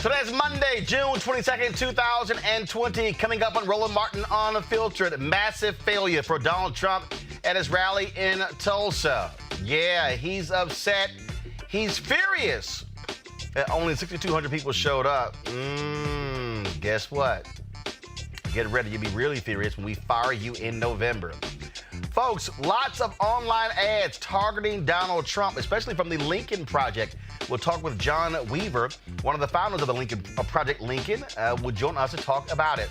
Today's Monday, June 22nd, 2020. Coming up on Roland Martin Unfiltered. Massive failure for Donald Trump at his rally in Tulsa. Yeah, he's upset. He's furious that only 6,200 people showed up. Guess what? Get ready. You'll be really furious when we fire you in November. Folks, lots of online ads targeting Donald Trump, especially from the Lincoln Project. We'll talk with John Weaver, one of the founders of the Lincoln Project Lincoln, will join us to talk about it.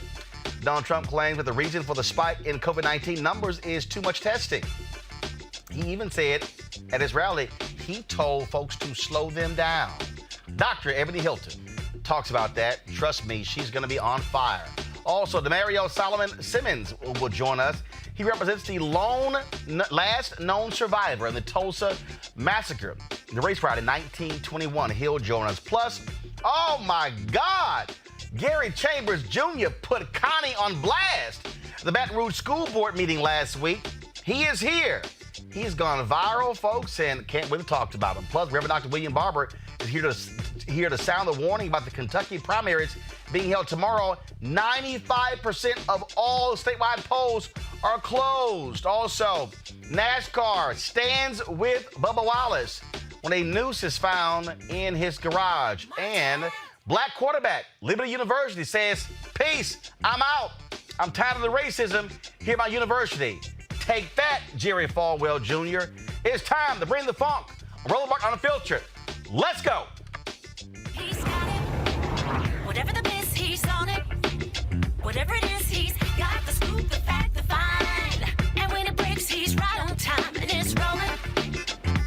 Donald Trump claims that the reason for the spike in COVID-19 numbers is too much testing. He even said at his rally, he told folks to slow them down. Dr. Ebony Hilton talks about that. Trust me, she's going to be on fire. Also, Demario Solomon Simmons will join us. He represents the last known survivor in the Tulsa massacre, the race riot in 1921. He'll join us. Plus, oh my God, Gary Chambers Jr. put Connie on blast at the Baton Rouge School Board meeting last week. He is here. He's gone viral, folks, and can't wait to talk about him. Plus, Reverend Dr. William Barber is here to sound the warning about the Kentucky primaries being held tomorrow. 95% of all statewide polls are closed. Also, NASCAR stands with Bubba Wallace when a noose is found in his garage. And black quarterback, Liberty University says, peace, I'm out. I'm tired of the racism here at my university. Take that, Jerry Falwell Jr. It's time to bring the funk. Roland Martin Unfiltered. Let's go. He's got it. Whatever the miss, he's on it. Whatever it is, he's got the scoop, the fact, the find. And when it breaks, he's right on time and it's rolling.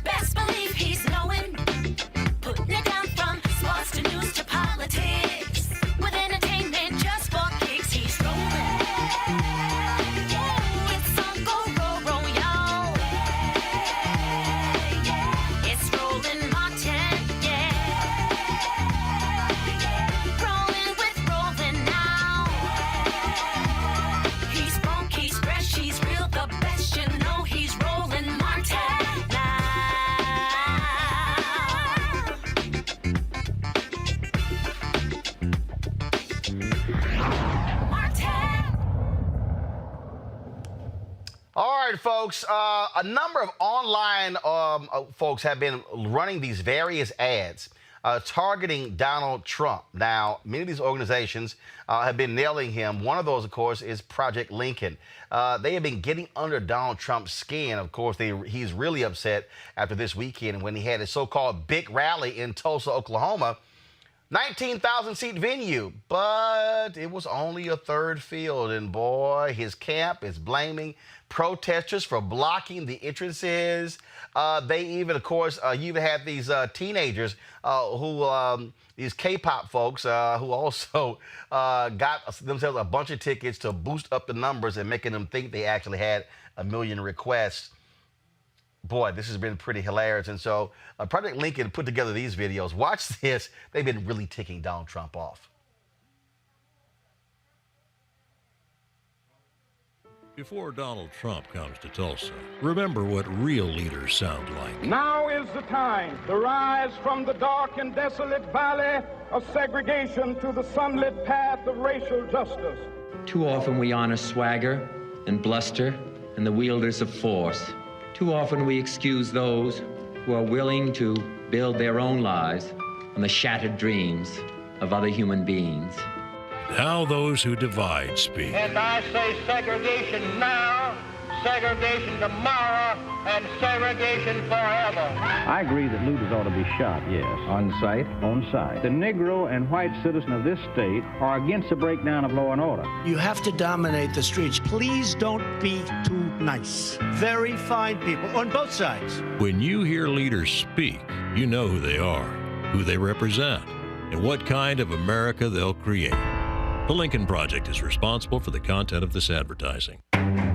Best believe he's knowing. Putting it down from sports to news to politics. With entertainment just for kicks, he's rolling. It's on go, roll, y'all. It's Roland Martin, rolling with Roland now. He's funk, he's fresh, he's real, the best, you know he's Roland Martin now. Martin. All right, folks. A number of online folks have been running these various ads targeting Donald Trump. Now, many of these organizations have been nailing him. One of those, of course, is Project Lincoln. They have been getting under Donald Trump's skin. Of course, he's really upset after this weekend when he had his so-called big rally in Tulsa, Oklahoma. 19,000-seat venue, but it was only a third field. And boy, his camp is blaming protesters for blocking the entrances. They even, of course, you even had these teenagers these K-pop folks who also got themselves a bunch of tickets to boost up the numbers and making them think they actually had 1 million requests. Boy, this has been pretty hilarious. And so Project Lincoln put together these videos. Watch this. They've been really ticking Donald Trump off. Before Donald Trump comes to Tulsa, remember what real leaders sound like. Now is the time to rise from the dark and desolate valley of segregation to the sunlit path of racial justice. Too often we honor swagger and bluster and the wielders of force. Too often we excuse those who are willing to build their own lives on the shattered dreams of other human beings. Now those who divide speak. And I say segregation now, segregation tomorrow and segregation forever. I agree that looters ought to be shot, yes. On sight? On sight. The Negro and white citizen of this state are against the breakdown of law and order. You have to dominate the streets. Please don't be too nice. Very fine people on both sides. When you hear leaders speak, you know who they are, who they represent, and what kind of America they'll create. The Lincoln Project is responsible for the content of this advertising.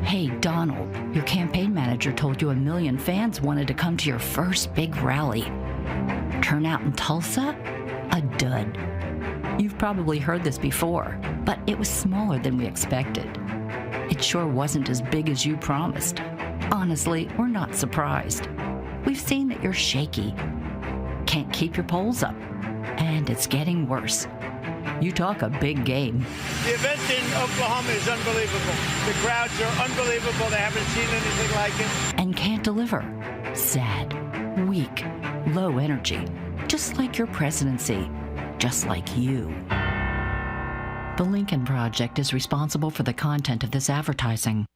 Hey, Donald, your campaign manager told you 1 million fans wanted to come to your first big rally. Turnout in Tulsa? A dud. You've probably heard this before, but it was smaller than we expected. It sure wasn't as big as you promised. Honestly, we're not surprised. We've seen that you're shaky, can't keep your polls up, and it's getting worse. You talk a big game. The event in Oklahoma is unbelievable. The crowds are unbelievable. They haven't seen anything like it. And can't deliver. Sad, weak, low energy. Just like your presidency. Just like you. The Lincoln Project is responsible for the content of this advertising.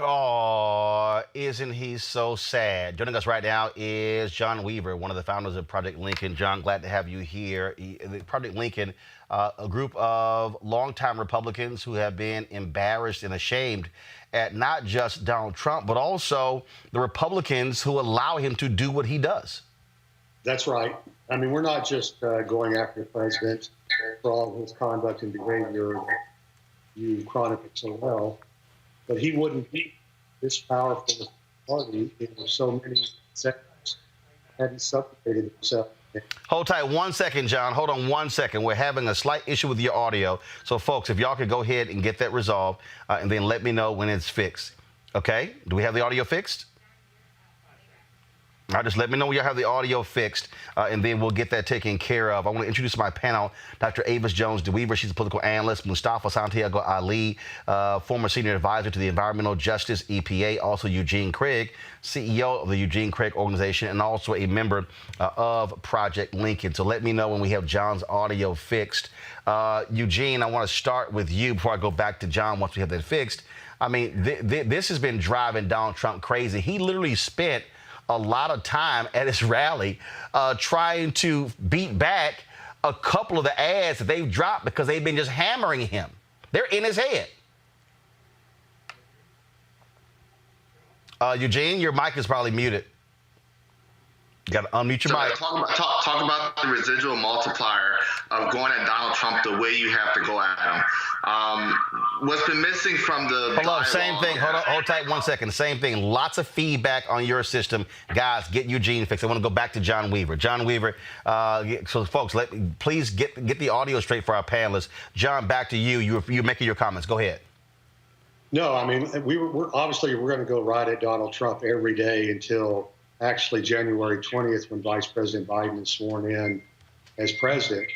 Oh, isn't he so sad? Joining us right now is John Weaver, one of the founders of Project Lincoln. John, glad to have you here. Project Lincoln, a group of longtime Republicans who have been embarrassed and ashamed at not just Donald Trump, but also the Republicans who allow him to do what he does. That's right. I mean, we're not just going after the president for all of his conduct and behavior that you chronicled so well, but he wouldn't be this powerful party in so many sectors had he suffocated himself. Hold tight 1 second, John. Hold on 1 second. We're having a slight issue with your audio. So, folks, if y'all could go ahead and get that resolved and then let me know when it's fixed. Okay? Do we have the audio fixed? All right, just let me know when you have the audio fixed, and then we'll get that taken care of. I want to introduce my panel, Dr. Avis Jones-DeWeaver. She's a political analyst. Mustafa Santiago Ali, former senior advisor to the Environmental Justice EPA. Also Eugene Craig, CEO of the Eugene Craig Organization, and also a member of Project Lincoln. So let me know when we have John's audio fixed. Eugene, I want to start with you before I go back to John once we have that fixed. I mean, this has been driving Donald Trump crazy. He literally spent a lot of time at his rally trying to beat back a couple of the ads that they've dropped because they've been just hammering him. They're in his head. Eugene, your mic is probably muted. You got to unmute your mic. Talk about the residual multiplier of going at Donald Trump the way you have to go at him. What's been missing from the Hold on, same thing. Hold tight 1 second. Same thing. Lots of feedback on your system. Guys, get Eugene fixed. I want to go back to John Weaver. John Weaver, so folks, please get the audio straight for our panelists. John, back to you. You're making your comments. Go ahead. No, I mean, we're going to go right at Donald Trump every day until actually January 20th, when Vice President Biden is sworn in as president.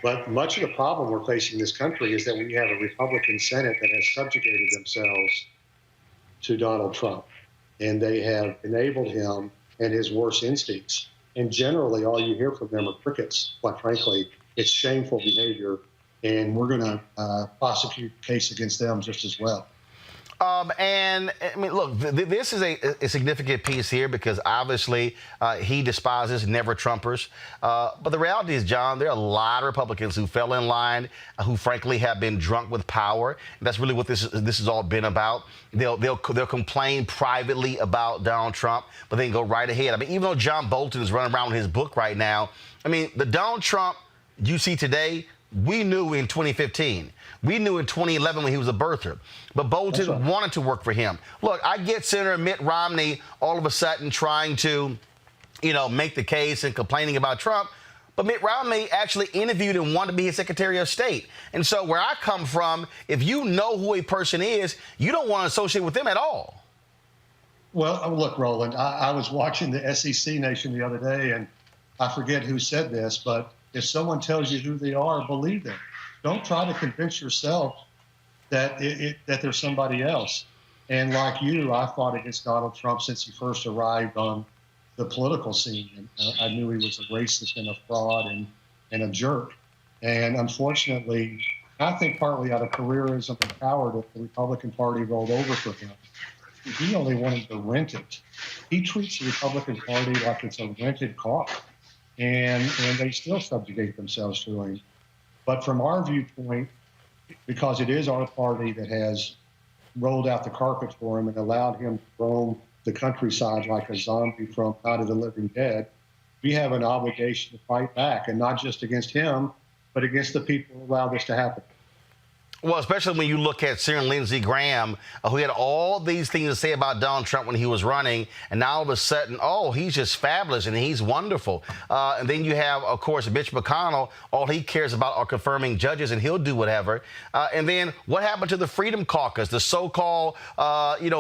But much of the problem we're facing in this country is that we have a Republican Senate that has subjugated themselves to Donald Trump, and they have enabled him and his worst instincts. And generally, all you hear from them are crickets, quite frankly. It's shameful behavior, and we're going to prosecute the case against them just as well. And I mean, look, this is a significant piece here because obviously he despises never-Trumpers. But the reality is, John, there are a lot of Republicans who fell in line, who frankly have been drunk with power. And that's really what this has all been about. They'll complain privately about Donald Trump, but then go right ahead. I mean, even though John Bolton is running around with his book right now, I mean, the Donald Trump you see today, we knew in 2015. We knew in 2011 when he was a birther. But Bolton wanted to work for him. Look, I get Senator Mitt Romney all of a sudden trying to make the case and complaining about Trump. But Mitt Romney actually interviewed and wanted to be his Secretary of State. And so where I come from, if you know who a person is, you don't want to associate with them at all. Well, look, Roland, I was watching the SEC Nation the other day, and I forget who said this, but if someone tells you who they are, believe them. Don't try to convince yourself that that there's somebody else. And like you, I fought against Donald Trump since he first arrived on the political scene. And I knew he was a racist and a fraud and a jerk. And unfortunately, I think partly out of careerism and cowardice, the Republican Party rolled over for him. He only wanted to rent it. He treats the Republican Party like it's a rented car, and they still subjugate themselves to him. But from our viewpoint, because it is our party that has rolled out the carpet for him and allowed him to roam the countryside like a zombie from Night of the Living Dead, we have an obligation to fight back, and not just against him, but against the people who allowed this to happen. Well, especially when you look at Senator Lindsey Graham, who had all these things to say about Donald Trump when he was running, and now all of a sudden, oh, he's just fabulous and he's wonderful. And then you have, of course, Mitch McConnell. All he cares about are confirming judges, and he'll do whatever. And then what happened to the Freedom Caucus, the so-called,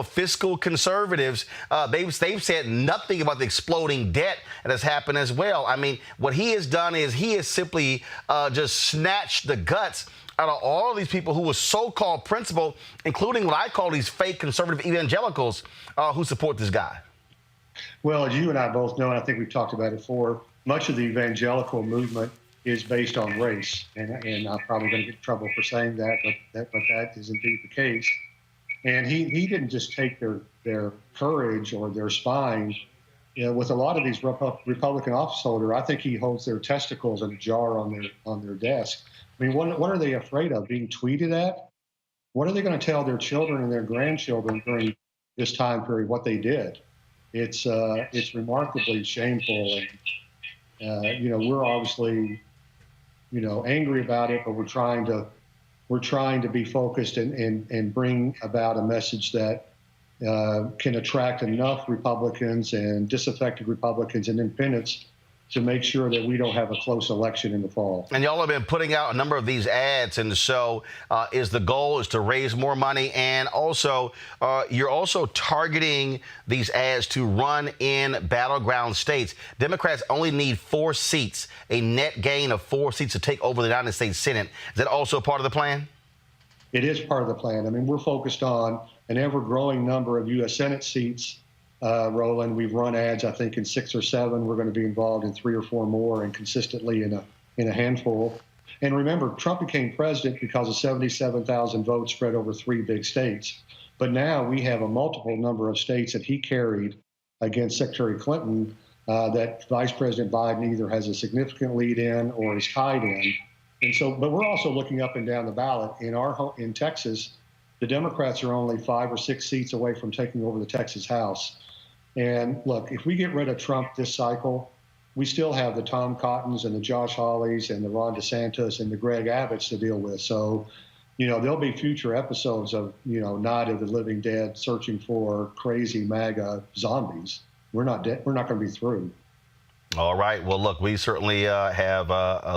fiscal conservatives? They've said nothing about the exploding debt that has happened as well. I mean, what he has done is he has simply just snatched the guts out of all of these people who were so-called principled, including what I call these fake conservative evangelicals who support this guy. Well, as you and I both know, and I think we've talked about it before, much of the evangelical movement is based on race. And I'm probably going to get in trouble for saying that, but that is indeed the case. And he didn't just take their courage or their spine. With a lot of these Republican office holders, I think he holds their testicles in a jar on their desk. I mean, what are they afraid of? Being tweeted at? What are they going to tell their children and their grandchildren during this time period what they did? It's remarkably shameful, and we're obviously angry about it, but we're trying to be focused and bring about a message that can attract enough Republicans and disaffected Republicans and independents to make sure that we don't have a close election in the fall. And y'all have been putting out a number of these ads, and so the goal is to raise more money, and also you're also targeting these ads to run in battleground states. Democrats only need 4 seats, a net gain of 4 seats to take over the United States Senate. Is that also part of the plan? It is part of the plan. I mean, we're focused on an ever-growing number of U.S. Senate seats. Roland, we've run ads, I think, in 6 or 7. We're going to be involved in 3 or 4 more, and consistently in a handful. And remember, Trump became president because of 77,000 votes spread over 3 big states. But now we have a multiple number of states that he carried against Secretary Clinton that Vice President Biden either has a significant lead in or is tied in. And so, but we're also looking up and down the ballot. In Texas, the Democrats are only 5 or 6 seats away from taking over the Texas House. And look, if we get rid of Trump this cycle, we still have the Tom Cottons and the Josh Hawleys and the Ron DeSantis and the Greg Abbotts to deal with. So, there'll be future episodes of, Night of the Living Dead searching for crazy MAGA zombies. We're not dead. We're not going to be through. All right. Well, look, we certainly have,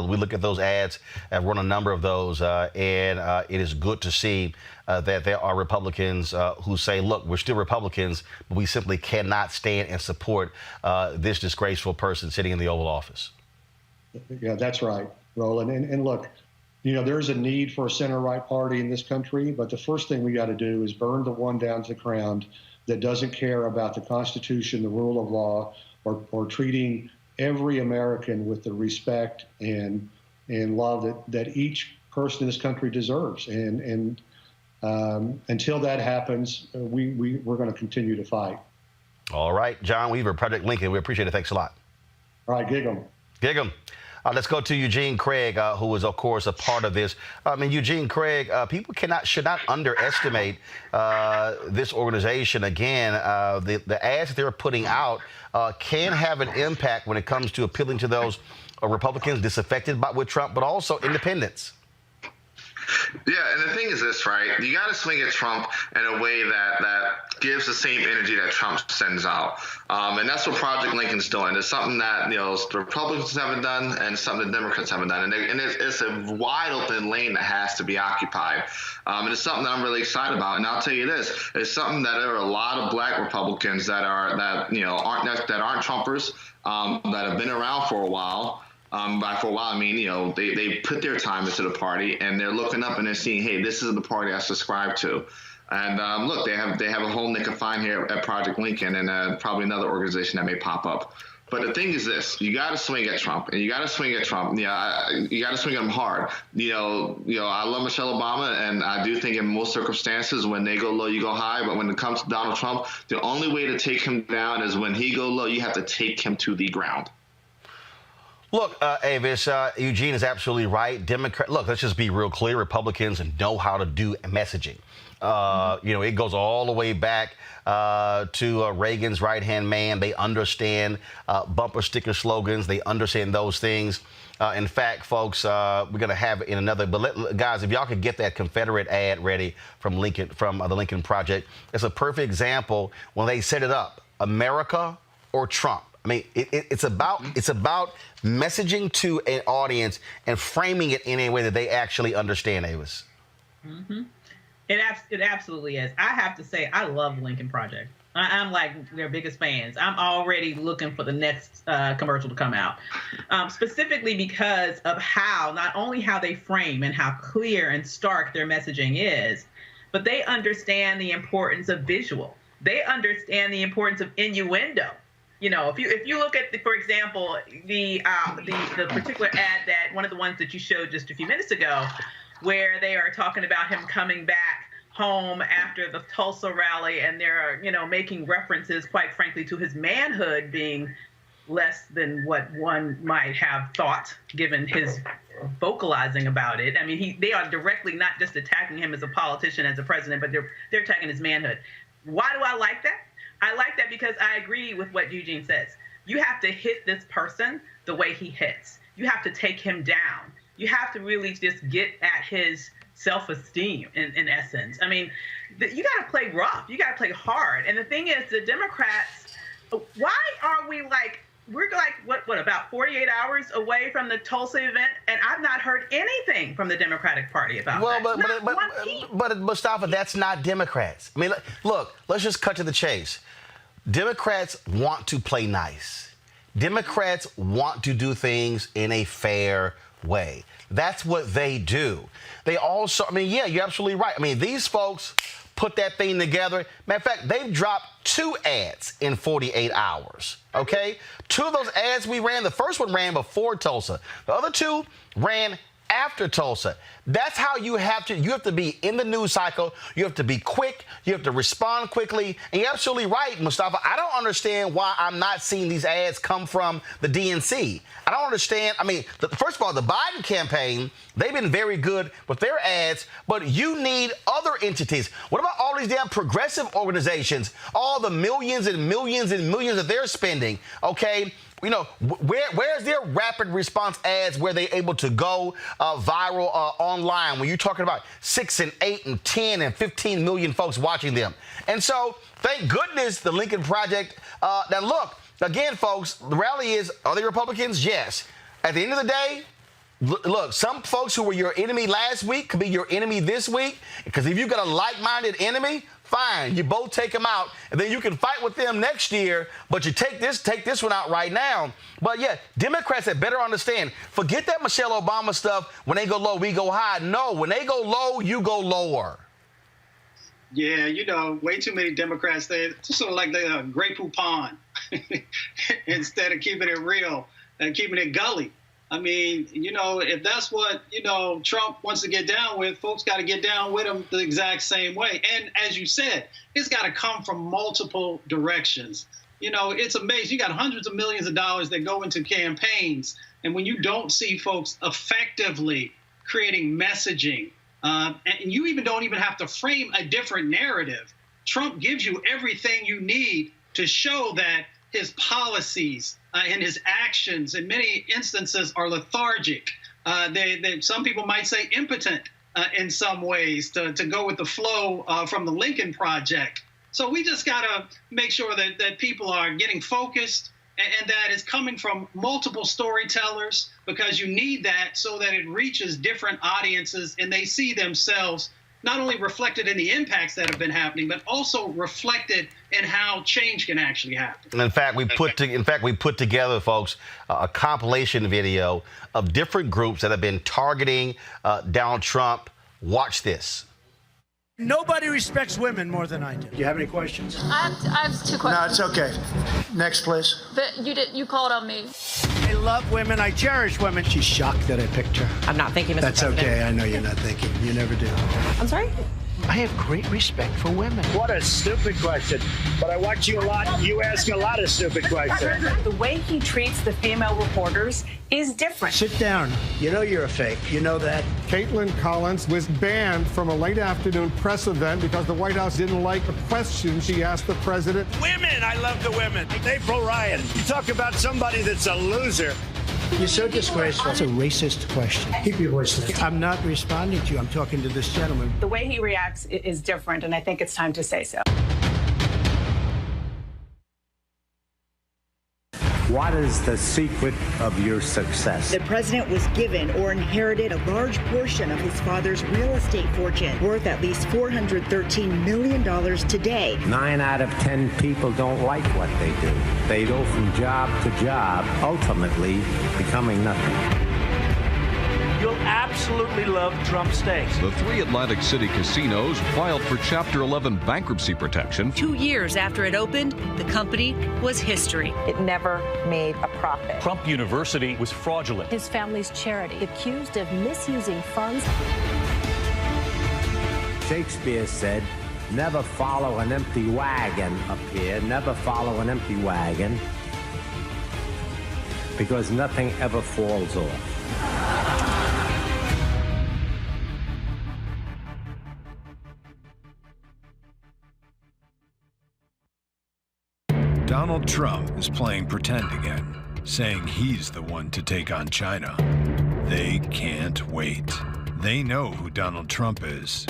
we look at those ads, have run a number of those, and it is good to see that there are Republicans who say, look, we're still Republicans, but we simply cannot stand and support this disgraceful person sitting in the Oval Office. Yeah, that's right, Roland. And look, there's a need for a center-right party in this country, but the first thing we got to do is burn the one down to the ground that doesn't care about the Constitution, the rule of law, or treating every American with the respect and love that each person in this country deserves. And until that happens, we're going to continue to fight. All right. John Weaver, Project Lincoln, we appreciate it. Thanks a lot. All right, gig 'em. Gig 'em. Let's go to Eugene Craig, who is, of course, a part of this. Eugene Craig, people should not underestimate this organization. Again, the ads that they're putting out can have an impact when it comes to appealing to those Republicans disaffected with Trump, but also independents. Yeah, and the thing is this, right? You got to swing at Trump in a way that gives the same energy that Trump sends out. And that's what Project Lincoln's doing. It's something that, the Republicans haven't done and something the Democrats haven't done. And it's a wide open lane that has to be occupied. And it's something that I'm really excited about. And I'll tell you this, it's something that there are a lot of black Republicans that aren't Trumpers, that have been around for a while. By for a while, I mean, they put their time into the party, and they're looking up and they're seeing, hey, this is the party I subscribe to. And look, they have a home they can find here at Project Lincoln, and probably another organization that may pop up. But the thing is this: you got to swing at Trump, and you got to swing at Trump. Yeah, you got to swing at him hard. I love Michelle Obama, and I do think in most circumstances, when they go low, you go high. But when it comes to Donald Trump, the only way to take him down is when he go low. You have to take him to the ground. Look, Avis, Eugene is absolutely right. Look, let's just be real clear. Republicans know how to do messaging. It goes all the way back to Reagan's right-hand man. They understand bumper sticker slogans. They understand those things. In fact, folks, we're going to have it in another. But guys, if y'all could get that Confederate ad ready from Lincoln, from the Lincoln Project, it's a perfect example when they set it up: America or Trump. I mean, it's about messaging to an audience and framing it in a way that they actually understand, Avis. Mm-hmm. It absolutely is. I have to say, I love Lincoln Project. I'm like their biggest fans. I'm already looking for the next commercial to come out, specifically because of not only how they frame and how clear and stark their messaging is, but they understand the importance of visual. They understand the importance of innuendo. If you look at, for example, the particular ad, that one of the ones that you showed just a few minutes ago, where they are talking about him coming back home after the Tulsa rally, and they're making references, quite frankly, to his manhood being less than what one might have thought, given his vocalizing about it. I mean, they are directly not just attacking him as a politician, as a president, but they're attacking his manhood. Why do I like that? I like that because I agree with what Eugene says. You have to hit this person the way he hits. You have to take him down. You have to really just get at his self-esteem, in essence. I mean, you got to play rough. You got to play hard. And the thing is, the Democrats, why are we we're what, about 48 hours away from the Tulsa event, and I've not heard anything from the Democratic Party about that. But Mustafa, that's not Democrats. I mean, look, let's just cut to the chase. Democrats want to play nice. Democrats want to do things in a fair way. That's what they do. They also, you're absolutely right. I mean, these folks put that thing together. Matter of fact, they've dropped 2 ads in 48 hours, okay? 2 of those ads we ran, the first one ran before Tulsa. The other 2 ran after Tulsa. That's how you have to be in the news cycle. You have to be quick. You have to respond quickly. And you're absolutely right, Mustafa. I don't understand why I'm not seeing these ads come from the DNC. I don't understand. I mean, first of all, the Biden campaign, they've been very good with their ads, but you need other entities. What about all these damn progressive organizations, all the millions and millions and millions that they're spending, okay? Where's their rapid response ads where they're able to go viral online when you're talking about 6 and 8 and 10 and 15 million folks watching them? And so, thank goodness the Lincoln Project. Now, look, again, folks, the rally is, are they Republicans? Yes. At the end of the day, look, some folks who were your enemy last week could be your enemy this week, because if you've got a like-minded enemy, fine, you both take them out, and then you can fight with them next year, but you take this one out right now. But yeah, Democrats had better understand, forget that Michelle Obama stuff, when they go low, we go high. No, when they go low, you go lower. Yeah, way too many Democrats, they're sort of like they're a Grey Poupon instead of keeping it real and keeping it gully. I mean, if that's what, Trump wants to get down with, folks got to get down with him the exact same way. And as you said, it's got to come from multiple directions. It's amazing. You got hundreds of millions of dollars that go into campaigns. And when you don't see folks effectively creating messaging, and you don't even have to frame a different narrative, Trump gives you everything you need to show that his policies and his actions in many instances are lethargic. Some people might say impotent in some ways to go with the flow from the Lincoln Project. So we just got to make sure that people are getting focused and that it's coming from multiple storytellers, because you need that so that it reaches different audiences and they see themselves not only reflected in the impacts that have been happening, but also reflected in how change can actually happen. In fact, we put together, folks, a compilation video of different groups that have been targeting Donald Trump. Watch this. Nobody respects women more than I do. Do you have any questions? I have two questions. No, it's okay. Next, please. But you called on me. I love women. I cherish women. She's shocked that I picked her. I'm not thinking, Mr. That's President. okay. I know you're not thinking. You never do. I'm sorry? I have great respect for women. What a stupid question. But I watch you a lot. You ask a lot of stupid questions. The way he treats the female reporters is different. Sit down. You know you're a fake. You know that. Caitlin Collins was banned from a late afternoon press event because the White House didn't like a question she asked the president. Women! I love the women. April Ryan. You talk about somebody that's a loser. You're so disgraceful. It's a racist question. Keep your voice down. I'm not responding to you. I'm talking to this gentleman. The way he reacts is different, and I think it's time to say so. What is the secret of your success? The president was given or inherited a large portion of his father's real estate fortune, worth at least $413 million today. 9 out of 10 people don't like what they do. They go from job to job, ultimately becoming nothing. You'll absolutely love Trump steaks. The 3 Atlantic City casinos filed for Chapter 11 bankruptcy protection. 2 years after it opened, the company was history. It never made a profit. Trump University was fraudulent. His family's charity accused of misusing funds. Shakespeare said, never follow an empty wagon up here. Never follow an empty wagon, because nothing ever falls off. Donald Trump is playing pretend again, saying he's the one to take on China. They can't wait. They know who Donald Trump is.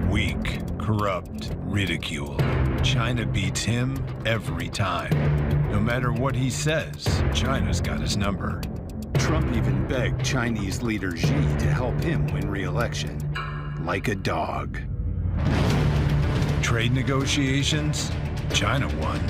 Weak, corrupt, ridiculed. China beats him every time. No matter what he says, China's got his number. Trump even begged Chinese leader Xi to help him win re-election, like a dog. Trade negotiations? China won.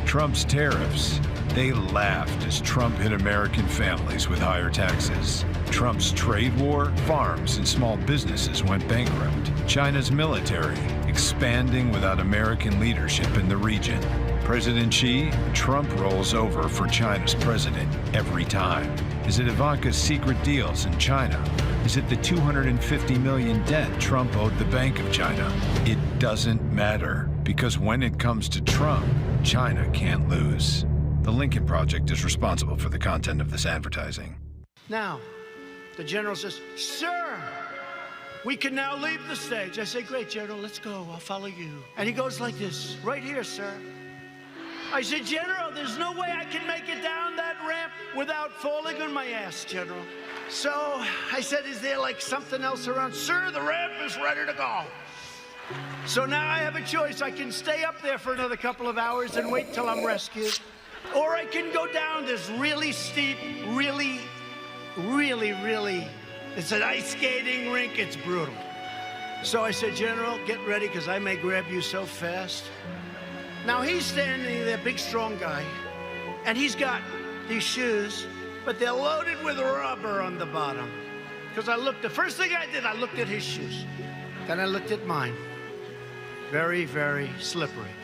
Trump's tariffs, they laughed as Trump hit American families with higher taxes. Trump's trade war, farms and small businesses went bankrupt. China's military, expanding without American leadership in the region. President Xi, Trump rolls over for China's president every time. Is it Ivanka's secret deals in China? Is it the $250 million debt Trump owed the Bank of China? It doesn't matter, because when it comes to Trump, China can't lose. The Lincoln Project is responsible for the content of this advertising. Now, the general says, "Sir, we can now leave the stage." I say, "Great, General, let's go. I'll follow you." And he goes like this, "Right here, sir." I said, "General, there's no way I can make it down that ramp without falling on my ass, General." So I said, "Is there like something else around?" "Sir, the ramp is ready to go." So now I have a choice. I can stay up there for another couple of hours and wait till I'm rescued. Or I can go down this really steep, really, it's an ice skating rink. It's brutal. So I said, "General, get ready, because I may grab you so fast." Now he's standing there, big, strong guy, and he's got these shoes, but they're loaded with rubber on the bottom. Because the first thing I did, I looked at his shoes. Then I looked at mine. Very, very slippery.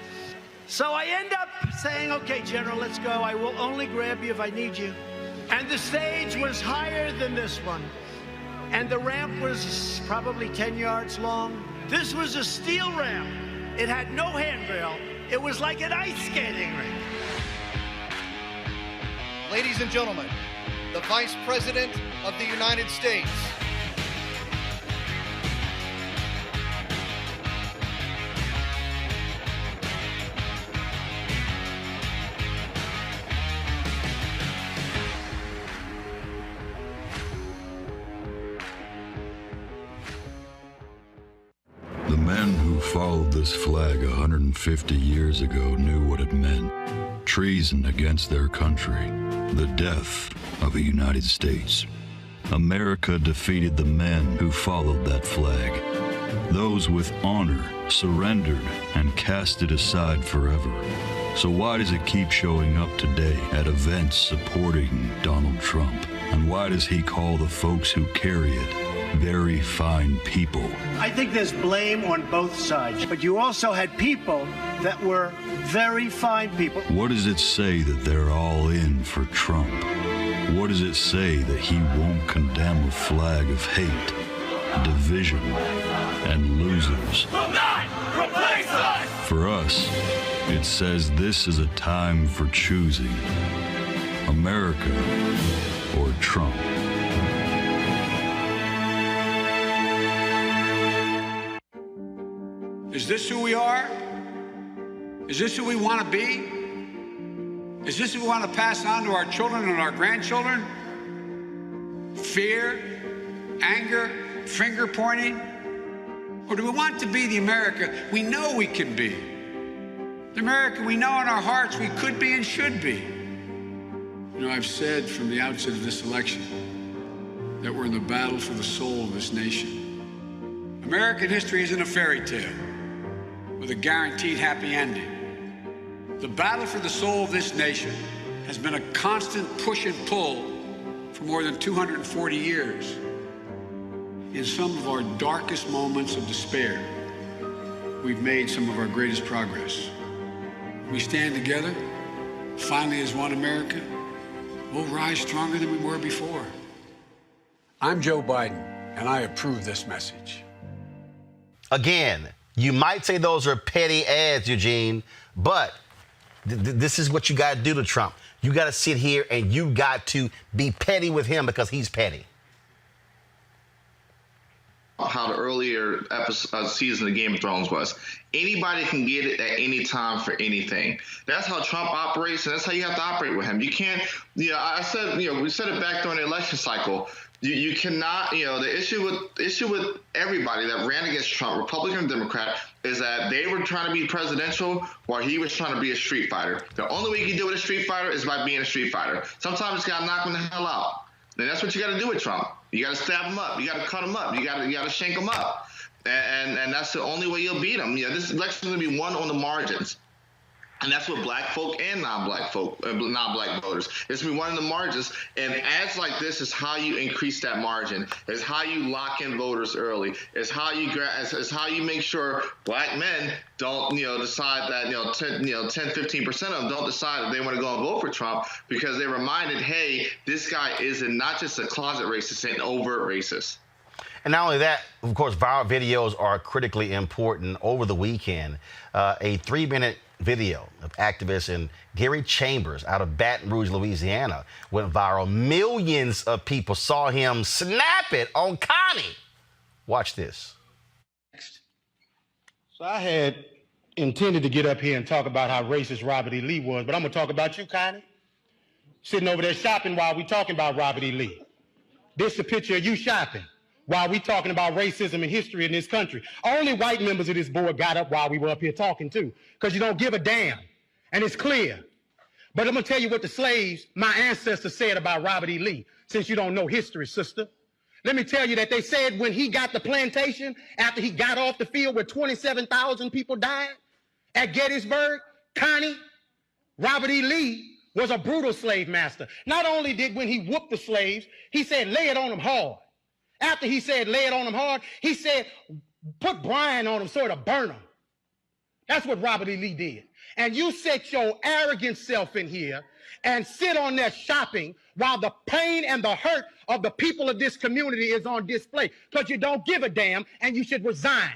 So I end up saying, "Okay, General, let's go. I will only grab you if I need you." And the stage was higher than this one. And the ramp was probably 10 yards long. This was a steel ramp. It had no handrail. It was like an ice skating rink. Ladies and gentlemen, the Vice President of the United States. The men who followed this flag 150 years ago knew what it meant. Treason against their country. The death of the United States. America defeated the men who followed that flag. Those with honor surrendered and cast it aside forever. So why does it keep showing up today at events supporting Donald Trump? And why does he call the folks who carry it very fine people? I think there's blame on both sides, but you also had people that were very fine people. What does it say that they're all in for Trump? What does it say that he won't condemn a flag of hate, division, and losers? Will not replace us! For us, it says this is a time for choosing America or Trump. Is this who we are? Is this who we want to be? Is this what we want to pass on to our children and our grandchildren? Fear, anger, finger pointing? Or do we want to be the America we know we can be? The America we know in our hearts we could be and should be. You know, I've said from the outset of this election that we're in the battle for the soul of this nation. American history isn't a fairy tale with a guaranteed happy ending. The battle for the soul of this nation has been a constant push and pull for more than 240 years. In some of our darkest moments of despair, we've made some of our greatest progress. We stand together, finally as one America, we'll rise stronger than we were before. I'm Joe Biden, and I approve this message. Again, you might say those are petty ads, Eugene, but this is what you got to do to Trump. You got to sit here and you got to be petty with him because he's petty. How the earlier season of Game of Thrones was. Anybody can get it at any time for anything. That's how Trump operates, and that's how you have to operate with him. You can't, I said, we said it back during the election cycle. You cannot, the issue with everybody that ran against Trump, Republican and Democrat, is that they were trying to be presidential while he was trying to be a street fighter. The only way you can do with a street fighter is by being a street fighter. Sometimes you got to knock him the hell out. And that's what you got to do with Trump. You got to stab him up. You got to cut him up. You got to shank him up. And that's the only way you'll beat him. This election is going to be won on the margins. And that's what black folk and non-black voters. It's going to be one of the margins. And ads like this is how you increase that margin. It's how you lock in voters early. It's how you make sure black men don't, decide that, 10, 15% of them don't decide that they want to go and vote for Trump because they're reminded, hey, this guy is not just a closet racist, an overt racist. And not only that, of course, viral videos are critically important. Over the weekend, a 3-minute video of activist in Gary Chambers out of Baton Rouge, Louisiana, went viral. Millions of people saw him snap it on Connie. Watch this. So I had intended to get up here and talk about how racist Robert E. Lee was, but I'm going to talk about you, Connie, sitting over there shopping while we talking about Robert E. Lee. This is a picture of you shopping while we talking about racism and history in this country. Only white members of this board got up while we were up here talking too, because you don't give a damn, and it's clear. But I'm gonna tell you what the slaves, my ancestors, said about Robert E. Lee, since you don't know history, sister. Let me tell you that they said when he got the plantation, after he got off the field where 27,000 people died at Gettysburg, Connie, Robert E. Lee was a brutal slave master. Not only did when he whooped the slaves, he said, lay it on them hard. After he said, lay it on them hard, he said, put brine on them so it'll burn them. That's what Robert E. Lee did. And you set your arrogant self in here and sit on there shopping while the pain and the hurt of the people of this community is on display because you don't give a damn and you should resign.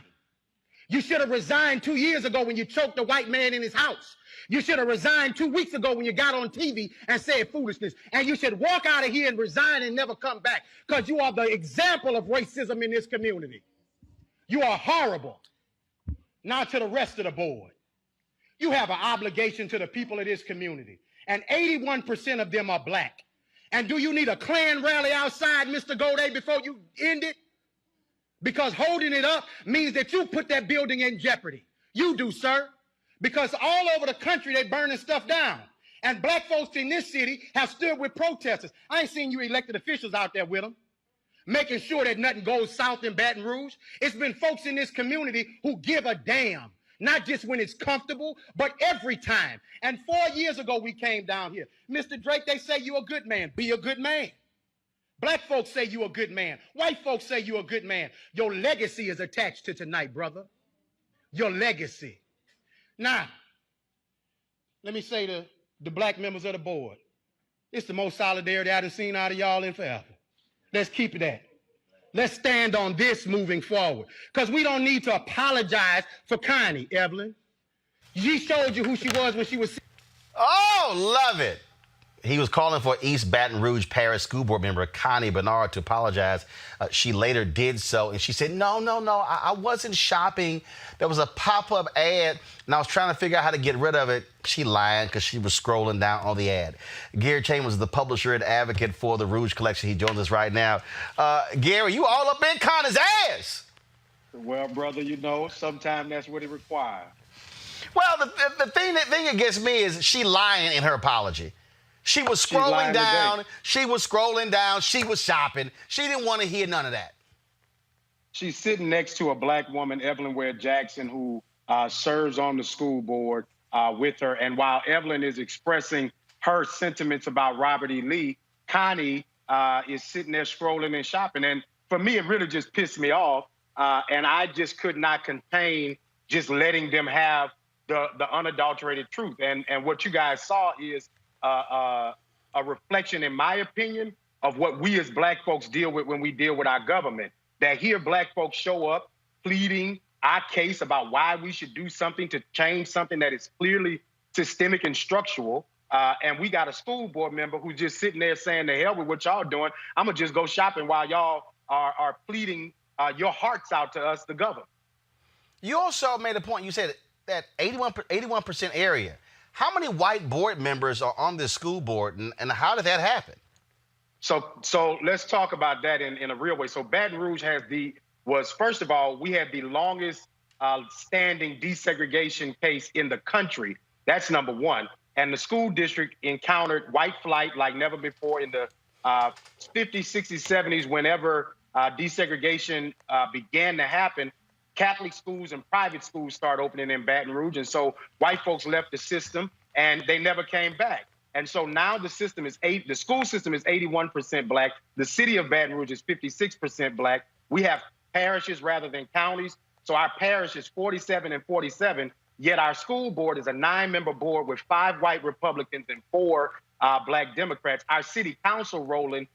You should have resigned 2 years ago when you choked a white man in his house. You should have resigned 2 weeks ago when you got on TV and said foolishness. And you should walk out of here and resign and never come back because you are the example of racism in this community. You are horrible. Now to the rest of the board. You have an obligation to the people of this community. And 81% of them are black. And do you need a Klan rally outside, Mr. Godet, before you end it? Because holding it up means that you put that building in jeopardy. You do, sir. Because all over the country, they're burning stuff down. And black folks in this city have stood with protesters. I ain't seen you elected officials out there with them, making sure that nothing goes south in Baton Rouge. It's been folks in this community who give a damn, not just when it's comfortable, but every time. And 4 years ago, we came down here. Mr. Drake, they say you're a good man. Be a good man. Black folks say you're a good man. White folks say you're a good man. Your legacy is attached to tonight, brother. Your legacy. Now, let me say to the black members of the board, it's the most solidarity I've seen out of y'all in forever. Let's keep it that. Let's stand on this moving forward. Because we don't need to apologize for Connie, Evelyn. She showed you who she was when she was... Oh, love it. He was calling for East Baton Rouge Parish School Board member Connie Bernard to apologize. She later did so, and she said, no, I wasn't shopping. There was a pop-up ad, and I was trying to figure out how to get rid of it. She lied because she was scrolling down on the ad. Gary Chambers is the publisher and advocate for the Rouge Collection. He joins us right now. Gary, you all up in Connie's ass. Well, brother, you know, sometimes that's what it requires. Well, the thing that gets me is she lying in her apology. She was scrolling down. She was scrolling down. She was shopping. She didn't want to hear none of that. She's sitting next to a black woman, Evelyn Ware Jackson, who serves on the school board with her. And while Evelyn is expressing her sentiments about Robert E. Lee, Connie is sitting there scrolling and shopping. And for me, it really just pissed me off. And I just could not contain just letting them have the unadulterated truth. And what you guys saw is a reflection, in my opinion, of what we as black folks deal with when we deal with our government. That here black folks show up pleading our case about why we should do something to change something that is clearly systemic and structural. And we got a school board member who's just sitting there saying, the hell with what y'all doing. I'm going to just go shopping while y'all are pleading your hearts out to us, the government. You also made a point. You said that 81% area. How many white board members are on this school board, and how did that happen? So let's talk about that in a real way. So Baton Rouge first of all, we had the longest standing desegregation case in the country. That's number one. And the school district encountered white flight like never before in the 50s, 60s, 70s, whenever desegregation began to happen. Catholic schools and private schools started opening in Baton Rouge. And so white folks left the system and they never came back. And so now the school system is 81% black. The city of Baton Rouge is 56% black. We have parishes rather than counties. So our parish is 47 and 47, yet our school board is a 9-member board with 5 white Republicans and 4 black Democrats. Our city council, Roland,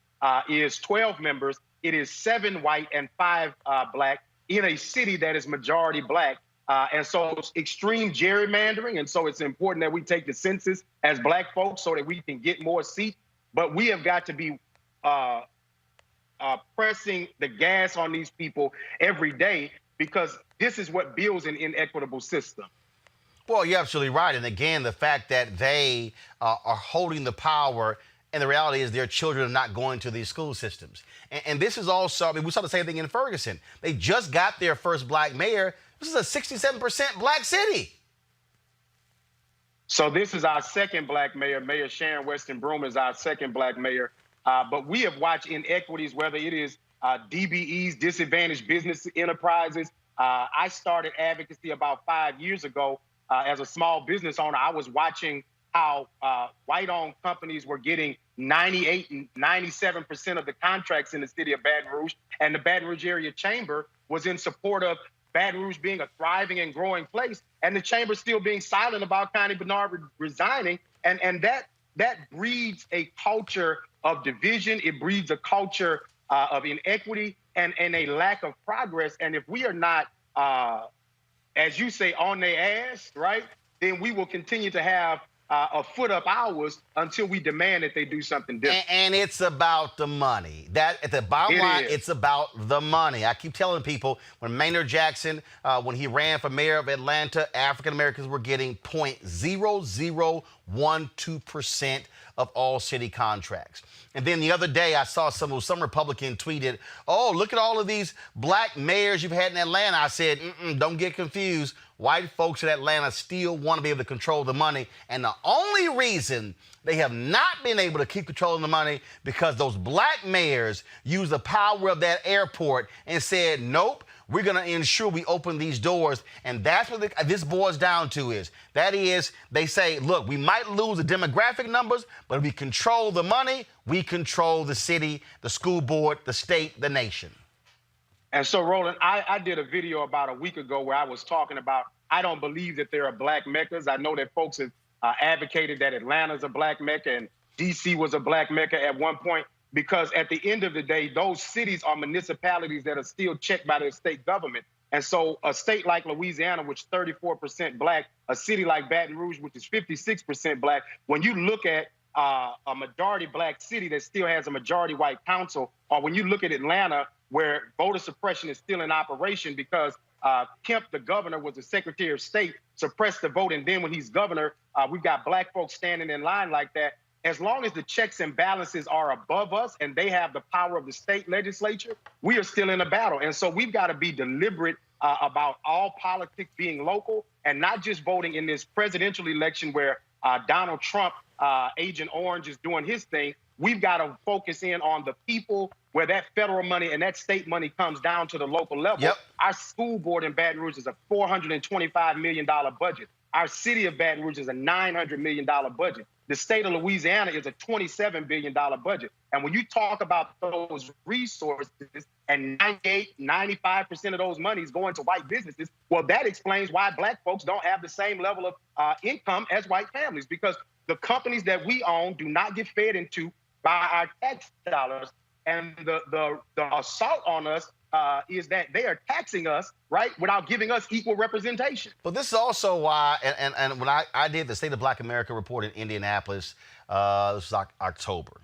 is 12 members. It is 7 white and 5 black in a city that is majority black. And so it's extreme gerrymandering. And so it's important that we take the census as black folks so that we can get more seats. But we have got to be pressing the gas on these people every day, because this is what builds an inequitable system. Well, you're absolutely right. And again, the fact that they are holding the power, and the reality is their children are not going to these school systems. And this is also, we saw the same thing in Ferguson. They just got their first black mayor. This is a 67% black city. So this is our second black mayor. Mayor Sharon Weston Broome is our second black mayor. But we have watched inequities, whether it is DBEs, disadvantaged business enterprises. I started advocacy about 5 years ago as a small business owner. I was watching how white-owned companies were getting 98 and 97% of the contracts in the city of Baton Rouge. And the Baton Rouge Area Chamber was in support of Baton Rouge being a thriving and growing place, and the chamber still being silent about Connie Bernard resigning. And that breeds a culture of division. It breeds a culture of inequity and a lack of progress. And if we are not, as you say, on their ass, right, then we will continue to have a foot up ours until we demand that they do something different. And it's about the money. That at the bottom line, it's about the money. I keep telling people when Maynard Jackson, when he ran for mayor of Atlanta, African Americans were getting 0.0012% of all city contracts. And then the other day I saw some Republican tweeted, "Oh, look at all of these black mayors you've had in Atlanta." I said, don't get confused. White folks in Atlanta still want to be able to control the money. And the only reason they have not been able to keep controlling the money because those black mayors used the power of that airport and said, nope, we're going to ensure we open these doors. And that's what this boils down to is. That is, they say, look, we might lose the demographic numbers, but if we control the money, we control the city, the school board, the state, the nation. And so, Roland, I did a video about a week ago where I was talking about I don't believe that there are black meccas. I know that folks have advocated that Atlanta's a black mecca and D.C. was a black mecca at one point, because at the end of the day, those cities are municipalities that are still checked by their state government. And so a state like Louisiana, which is 34% black, a city like Baton Rouge, which is 56% black, when you look at a majority black city that still has a majority white council, or when you look at Atlanta, where voter suppression is still in operation because Kemp, the governor, was the Secretary of State, suppressed the vote, and then when he's governor, we've got black folks standing in line like that. As long as the checks and balances are above us and they have the power of the state legislature, we are still in a battle. And so we've got to be deliberate about all politics being local and not just voting in this presidential election where Donald Trump, Agent Orange, is doing his thing. We've got to focus in on the people where that federal money and that state money comes down to the local level. Yep. Our school board in Baton Rouge is a $425 million budget. Our city of Baton Rouge is a $900 million budget. The state of Louisiana is a $27 billion budget. And when you talk about those resources and 95% of those monies going to white businesses, well, that explains why black folks don't have the same level of income as white families, because the companies that we own do not get fed into by our tax dollars. And the assault on us is that they are taxing us, right, without giving us equal representation. But this is also why, and when I did the State of Black America report in Indianapolis, this was October,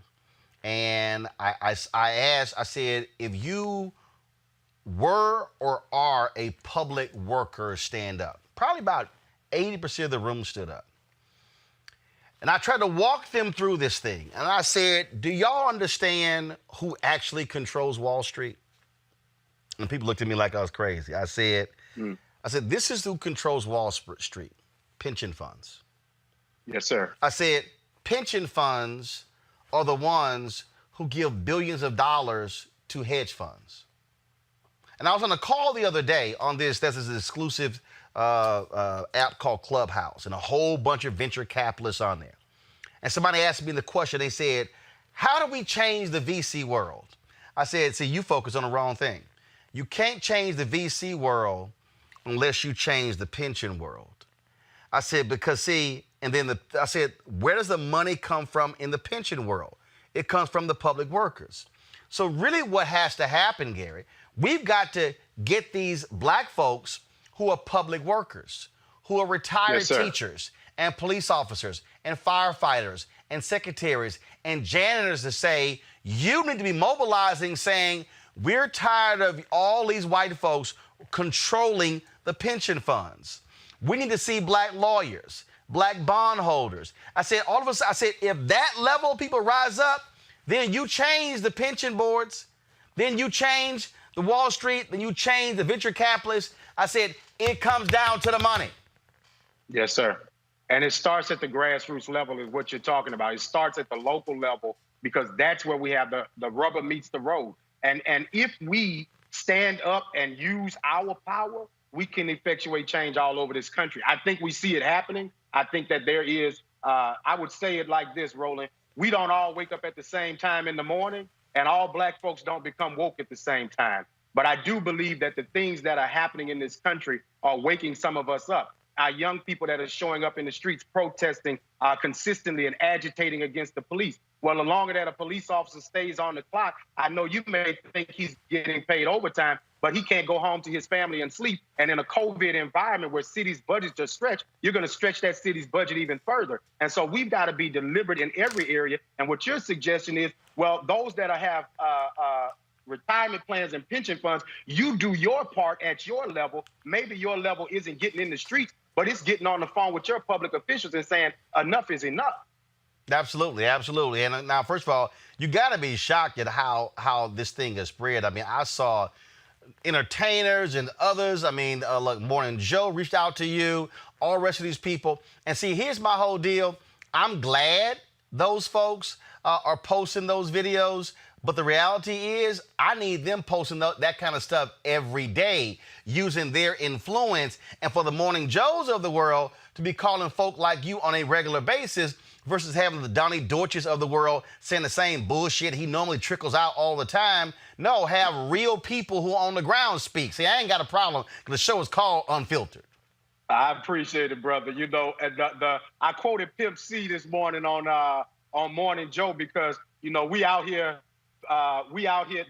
and I said, if you were or are a public worker, stand up. Probably about 80% of the room stood up. And I tried to walk them through this thing. And I said, do y'all understand who actually controls Wall Street? And people looked at me like I was crazy. I said, this is who controls Wall Street, pension funds. Yes, sir. I said, pension funds are the ones who give billions of dollars to hedge funds. And I was on a call the other day on this, there's this exclusive app called Clubhouse, and a whole bunch of venture capitalists on there. And somebody asked me the question, they said, how do we change the VC world? I said, see, you focus on the wrong thing. You can't change the VC world unless you change the pension world. I said, because see, and then I said, where does the money come from in the pension world? It comes from the public workers. So really what has to happen, Gary, we've got to get these black folks who are public workers, who are retired teachers and police officers and firefighters and secretaries and janitors to say, you need to be mobilizing, saying, we're tired of all these white folks controlling the pension funds. We need to see black lawyers, black bondholders. I said, all of us, I said, if that level of people rise up, then you change the pension boards, then you change the Wall Street, then you change the venture capitalists. I said, it comes down to the money. Yes, sir. And it starts at the grassroots level is what you're talking about. It starts at the local level because that's where we have the rubber meets the road. And if we stand up and use our power, we can effectuate change all over this country. I think we see it happening. I think that there is, I would say it like this, Roland. We don't all wake up at the same time in the morning, and all black folks don't become woke at the same time. But I do believe that the things that are happening in this country are waking some of us up. Our young people that are showing up in the streets protesting consistently and agitating against the police. Well, the longer that a police officer stays on the clock, I know you may think he's getting paid overtime. but he can't go home to his family and sleep. And in a COVID environment where cities' budgets are stretched, you're going to stretch that city's budget even further. And so we've got to be deliberate in every area. And what your suggestion is, well, those that have retirement plans and pension funds, you do your part at your level. Maybe your level isn't getting in the streets, but it's getting on the phone with your public officials and saying enough is enough. Absolutely, absolutely. And now, first of all, you got to be shocked at how this thing has spread. I mean, I saw entertainers and others. I mean, look, Morning Joe reached out to you, all the rest of these people. And see, here's my whole deal. I'm glad those folks are posting those videos. But the reality is, I need them posting that kind of stuff every day, using their influence, and for the Morning Joes of the world to be calling folk like you on a regular basis versus having the Donnie Deutsches of the world saying the same bullshit he normally trickles out all the time. No, have real people who are on the ground speak. See, I ain't got a problem. The show is called Unfiltered. I appreciate it, brother. You know, and I quoted Pimp C this morning on Morning Joe because, you know, we out here,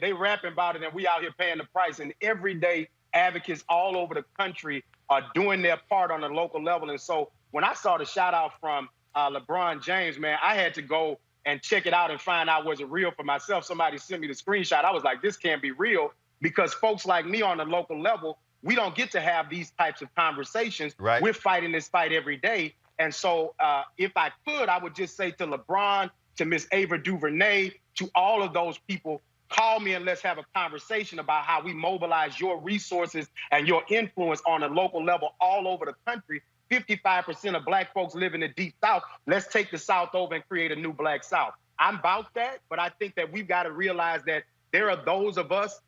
they rapping about it and we out here paying the price. And everyday advocates all over the country are doing their part on the local level. And so when I saw the shout out from LeBron James, man, I had to go and check it out and find out was it real for myself. Somebody sent me the screenshot. I was like, this can't be real, because folks like me on the local level, we don't get to have these types of conversations. Right. We're fighting this fight every day. And so if I could, I would just say to LeBron, to Miss Ava DuVernay, to all of those people, call me and let's have a conversation about how we mobilize your resources and your influence on a local level all over the country. 55% of Black folks live in the Deep South. Let's take the South over and create a new Black South. I'm about that, but I think that we've got to realize that there are those of us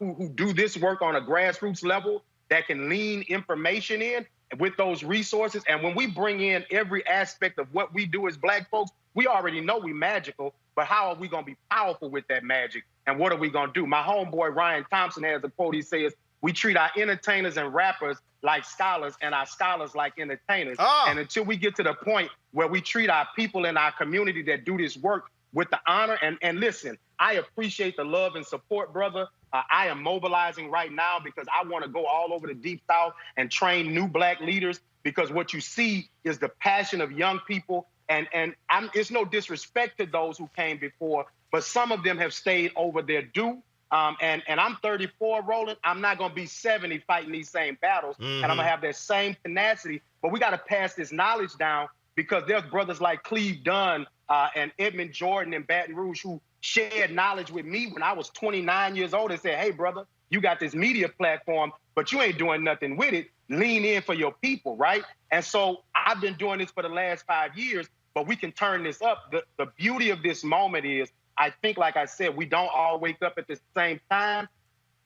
who do this work on a grassroots level that can lean information in with those resources. And when we bring in every aspect of what we do as Black folks, we already know we magical, but how are we going to be powerful with that magic? And what are we going to do? My homeboy Ryan Thompson has a quote. He says, we treat our entertainers and rappers like scholars and our scholars like entertainers. And until we get to the point where we treat our people in our community that do this work with the honor, and listen, I appreciate the love and support, brother. I am mobilizing right now because I want to go all over the Deep South and train new Black leaders, because what you see is the passion of young people. And it's no disrespect to those who came before, but some of them have stayed over their due. And I'm 34, Roland. I'm not going to be 70 fighting these same battles. And I'm going to have that same tenacity. But we got to pass this knowledge down, because there's brothers like Cleve Dunn and Edmund Jordan in Baton Rouge who shared knowledge with me when I was 29 years old and said, hey, brother, you got this media platform, but you ain't doing nothing with it. Lean in for your people, right? And so I've been doing this for the last 5 years, but we can turn this up. The beauty of this moment is, I think, like I said, we don't all wake up at the same time,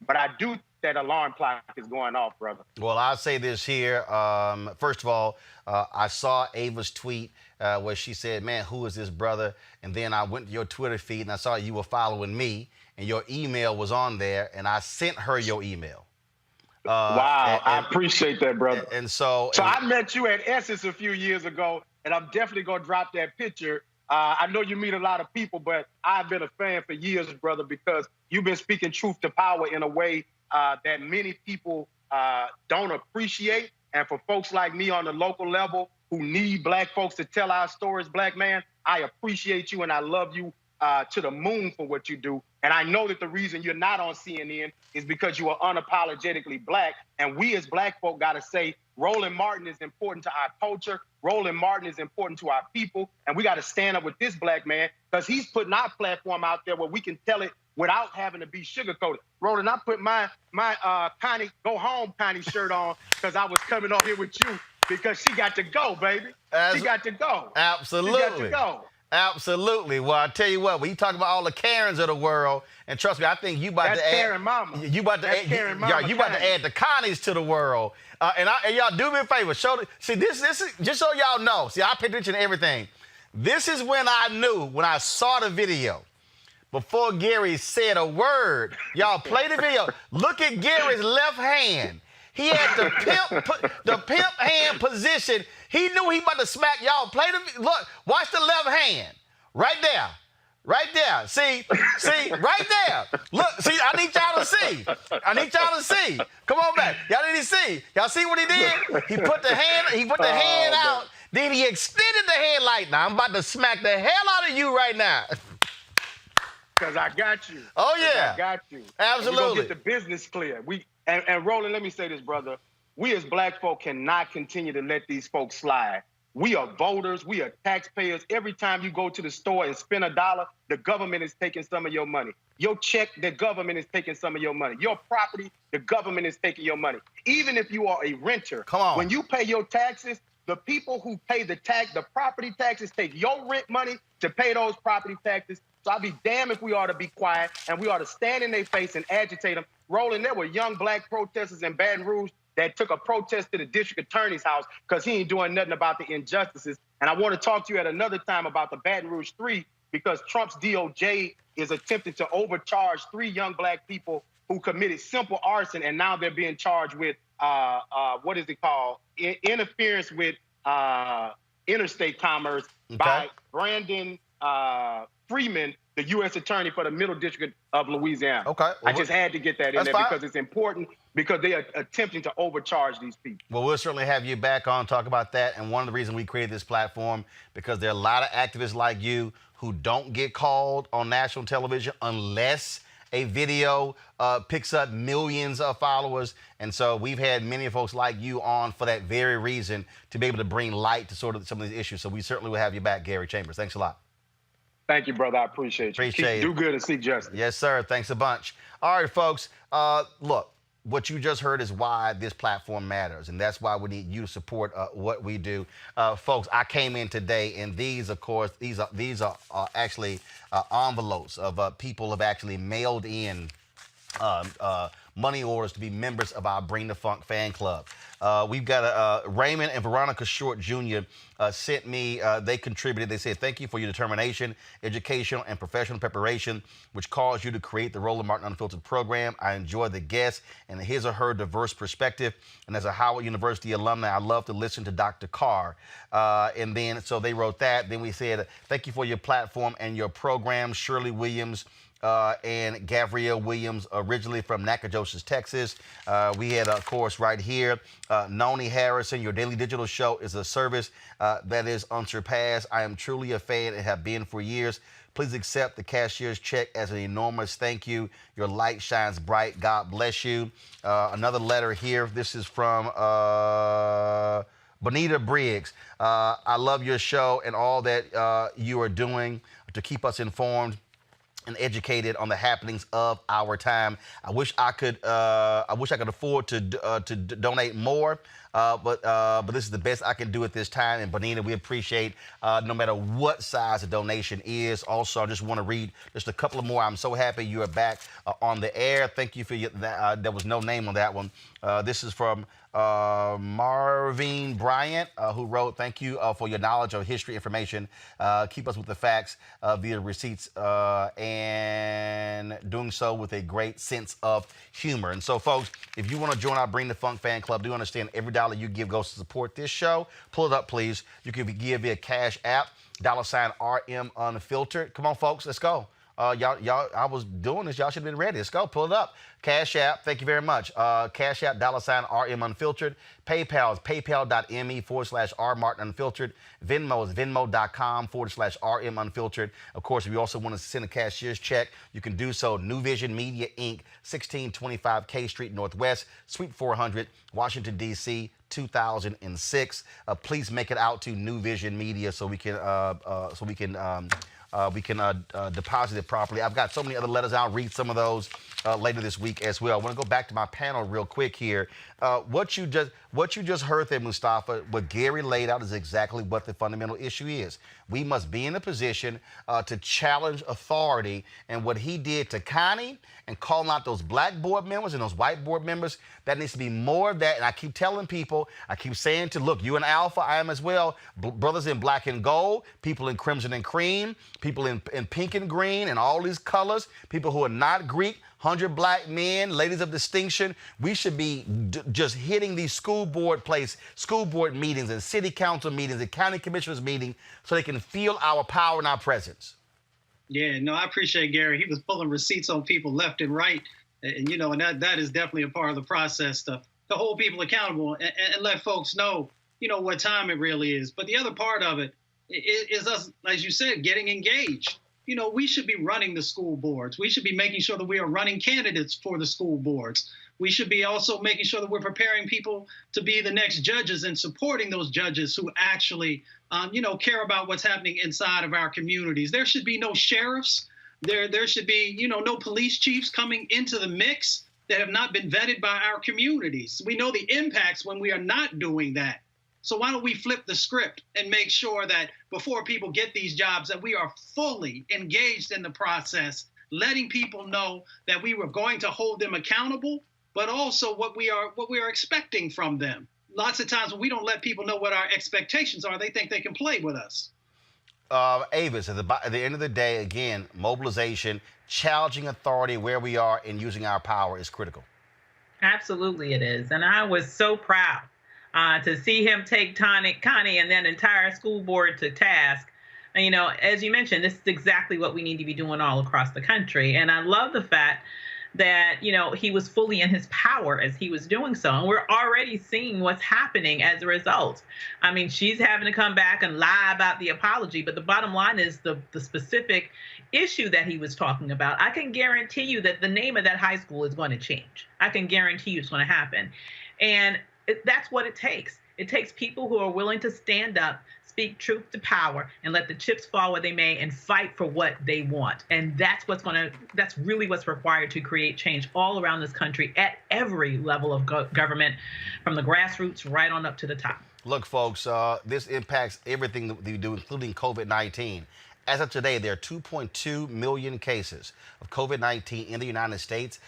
but I do think that alarm clock is going off, brother. Well, I'll say this here. First of all, I saw Ava's tweet where she said, man, who is this brother? And then I went to your Twitter feed and I saw you were following me, and your email was on there, and I sent her your email. Wow, I appreciate that, brother. And so I met you at Essence a few years ago, and I'm definitely going to drop that picture. I know you meet a lot of people, but I've been a fan for years, brother, because you've been speaking truth to power in a way that many people don't appreciate. And for folks like me on the local level who need Black folks to tell our stories, Black man, I appreciate you and I love you to the moon for what you do. And I know that the reason you're not on CNN is because you are unapologetically Black. And we as Black folk got to say, Roland Martin is important to our culture. Roland Martin is important to our people. And we got to stand up with this Black man, because he's putting our platform out there where we can tell it without having to be sugarcoated. Roland, I put my Connie, go home Connie shirt on because I was coming on here with you, because she got to go, baby. She got to go. Absolutely. She got to go. Absolutely. Well, I tell you what, when you talk about all the Karens of the world, and trust me, I think you about to add Karen Mama. You about to add, you about to add the Connies to the world. And y'all do me a favor. See, this is just so y'all know. See, I pay attention to everything. This is when I knew, when I saw the video, before Gary said a word. Y'all play the video. Look at Gary's left hand. He had the pimp hand position. He knew he about to smack y'all. Look, watch the left hand right there. Right there. See, right there. Look, see, I need y'all to see. Come on back. Y'all need to see. Y'all see what he did? He put the hand out, then he extended the headlight. Now I'm about to smack the hell out of you right now. Because I got you. Oh, yeah. I got you. Absolutely. We're going to get the business clear. And Roland, let me say this, brother. We as black folk cannot continue to let these folks slide. We are voters. We are taxpayers. Every time you go to the store and spend $1, the government is taking some of your money. Your check, the government is taking some of your money. Your property, the government is taking your money. Even if you are a renter, when you pay your taxes, the people who pay the property taxes, take your rent money to pay those property taxes. So I'd be damned if we ought to be quiet and we ought to stand in their face and agitate them. Roland, there were young black protesters in Baton Rouge that took a protest to the district attorney's house because he ain't doing nothing about the injustices. And I want to talk to you at another time about the Baton Rouge 3 because Trump's DOJ is attempting to overcharge 3 young black people who committed simple arson, and now they're being charged with, what is it called? Interference with interstate commerce by Brandon Freeman, the U.S. Attorney for the Middle District of Louisiana. Okay. Well, I just had to get that in there fine. because it's important because they are attempting to overcharge these people. Well, we'll certainly have you back on, talk about that. And one of the reasons we created this platform, because there are a lot of activists like you who don't get called on national television unless a video picks up millions of followers. And so we've had many folks like you on for that very reason, to be able to bring light to sort of some of these issues. So we certainly will have you back, Gary Chambers. Thanks a lot. Thank you, brother. I appreciate you. Do good and seek justice. Yes, sir. Thanks a bunch. All right, folks. Look, what you just heard is why this platform matters, and that's why we need you to support what we do. Folks, I came in today, and these, of course, these are actually envelopes of people have actually mailed in money orders to be members of our Bring the Funk fan club. We've got Raymond and Veronica Short Jr. Sent me, they contributed. They said, thank you for your determination, educational, and professional preparation, which caused you to create the Roland Martin Unfiltered program. I enjoy the guests and his or her diverse perspective. And as a Howard University alumni, I love to listen to Dr. Carr. And then, so they wrote that. Then we said, thank you for your platform and your program, Shirley Williams. And Gabrielle Williams, originally from Nacogdoches, Texas. We had, of course, right here, Noni Harrison. Your daily digital show is a service that is unsurpassed. I am truly a fan and have been for years. Please accept the cashier's check as an enormous thank you. Your light shines bright. God bless you. Another letter here. This is from Bonita Briggs. I love your show and all that you are doing to keep us informed and educated on the happenings of our time. I wish I could afford to donate more, but this is the best I can do at this time. And Bonita, we appreciate no matter what size the donation is. Also, I just want to read just a couple of more. I'm so happy you are back on the air. Thank you for there was no name on that one. This is from Marvin Bryant, who wrote, thank you for your knowledge of history information. Keep us with the facts via receipts and doing so with a great sense of humor. And so, folks, if you want to join our Bring the Funk fan club, do understand every dollar you give goes to support this show. Pull it up, please. You can give via Cash App, $RM Unfiltered. Come on, folks, let's go. Y'all, I was doing this. Y'all should have been ready. Let's go. Pull it up. Cash App. Thank you very much. Cash App, $RM Unfiltered. PayPal is paypal.me/R Martin Unfiltered. Venmo is venmo.com/RM Unfiltered. Of course, if you also want to send a cashier's check, you can do so. New Vision Media, Inc., 1625 K Street Northwest, Suite 400, Washington, D.C., 2006. Please make it out to New Vision Media so we can deposit it properly. I've got so many other letters. I'll read some of those later this week as well. I want to go back to my panel real quick here. What you just heard there, Mustafa, what Gary laid out is exactly what the fundamental issue is. We must be in a position to challenge authority, and what he did to Connie and calling out those black board members and those white board members, that needs to be more of that. And I keep telling people, I keep saying to, look, you in Alpha, I am as well, brothers in black and gold, people in crimson and cream, people in pink and green and all these colors, people who are not Greek, 100 black men, ladies of distinction. We should be just hitting these school board meetings and city council meetings and county commissioners meetings so they can feel our power and our presence. Yeah, no, I appreciate Gary. He was pulling receipts on people left and right. And that is definitely a part of the process to hold people accountable and let folks know, what time it really is. But the other part of it is us, as you said, getting engaged. We should be running the school boards. We should be making sure that we are running candidates for the school boards. We should be also making sure that we're preparing people to be the next judges and supporting those judges who actually, care about what's happening inside of our communities. There should be no sheriffs. There should be, no police chiefs coming into the mix that have not been vetted by our communities. We know the impacts when we are not doing that. So why don't we flip the script and make sure that before people get these jobs, that we are fully engaged in the process, letting people know that we were going to hold them accountable, but also what we are expecting from them. Lots of times when we don't let people know what our expectations are, they think they can play with us. Avis, at the end of the day, again, mobilization, challenging authority where we are and using our power is critical. Absolutely it is. And I was so proud to see him take Connie and then entire school board to task. And, as you mentioned, this is exactly what we need to be doing all across the country. And I love the fact that, he was fully in his power as he was doing so. And we're already seeing what's happening as a result. I mean, she's having to come back and lie about the apology. But the bottom line is the specific issue that he was talking about. I can guarantee you that the name of that high school is going to change. I can guarantee you it's going to happen. And that's what it takes. It takes people who are willing to stand up, speak truth to power, and let the chips fall where they may and fight for what they want. And that's really what's required to create change all around this country at every level of government, from the grassroots right on up to the top. Look, folks, this impacts everything that we do, including COVID-19. As of today, there are 2.2 million cases of COVID-19 in the United States.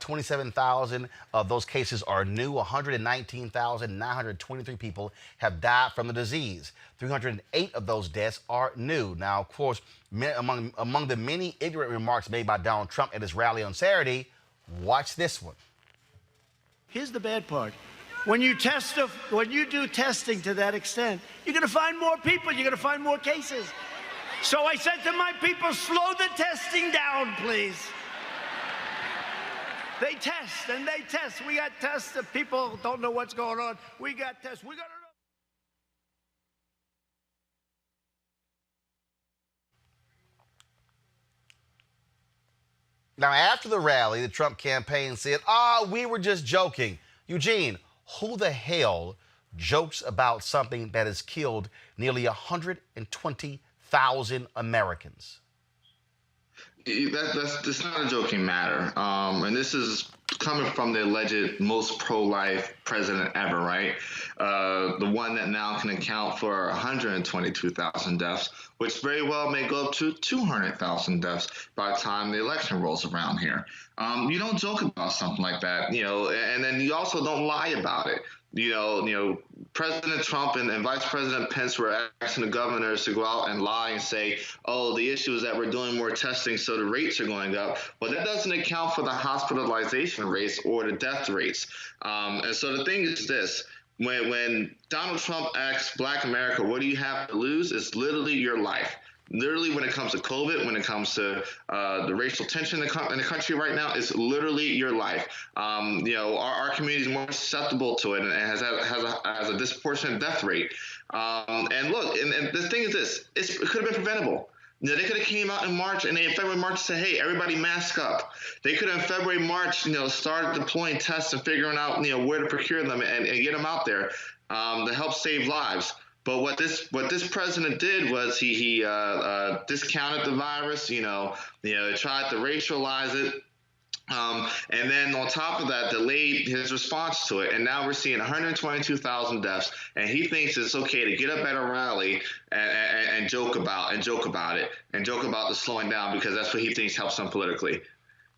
27,000 of those cases are new. 119,923 people have died from the disease. 308 of those deaths are new. Now, of course, among the many ignorant remarks made by Donald Trump at his rally on Saturday, watch this one. Here's the bad part. When you do testing to that extent, you're going to find more people. You're going to find more cases. So I said to my people, slow the testing down, please. They test and they test. We got tests. If people don't know what's going on, we got tests. We got to know. Now, after the rally, the Trump campaign said, we were just joking. Eugene, who the hell jokes about something that has killed nearly 120,000 Americans? That's not a joking matter. And this is coming from the alleged most pro-life president ever, right? The one that now can account for 122,000 deaths, which very well may go up to 200,000 deaths by the time the election rolls around here. You don't joke about something like that, and then you also don't lie about it. President Trump and Vice President Pence were asking the governors to go out and lie and say, oh, the issue is that we're doing more testing, so the rates are going up. But that doesn't account for the hospitalization rates or the death rates. And so the thing is this. When Donald Trump asks Black America, what do you have to lose? It's literally your life. Literally, when it comes to COVID, when it comes to the racial tension in the country right now, it's literally your life. Our community is more susceptible to it and has a disproportionate death rate. And look, and the thing is this, it could have been preventable. They could have came out in March and in February, March said, hey, everybody mask up. They could have in February, March, started deploying tests and figuring out, where to procure them and get them out there to help save lives. But what this president did was he discounted the virus, tried to racialize it. And then on top of that, delayed his response to it. And now we're seeing 122,000 deaths. And he thinks it's okay to get up at a rally and joke about it and joke about the slowing down because that's what he thinks helps him politically.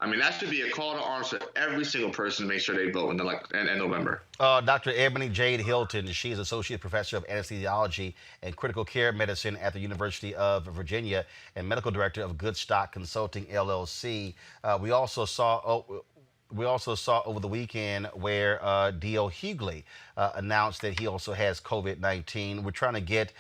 I mean, that should be a call to arms for every single person to make sure they vote in November. Dr. Ebony Jade Hilton, she is Associate Professor of Anesthesiology and Critical Care Medicine at the University of Virginia and Medical Director of Good Stock Consulting, LLC. We also saw we also saw over the weekend where D.L. Hughley announced that he also has COVID-19. We're trying to get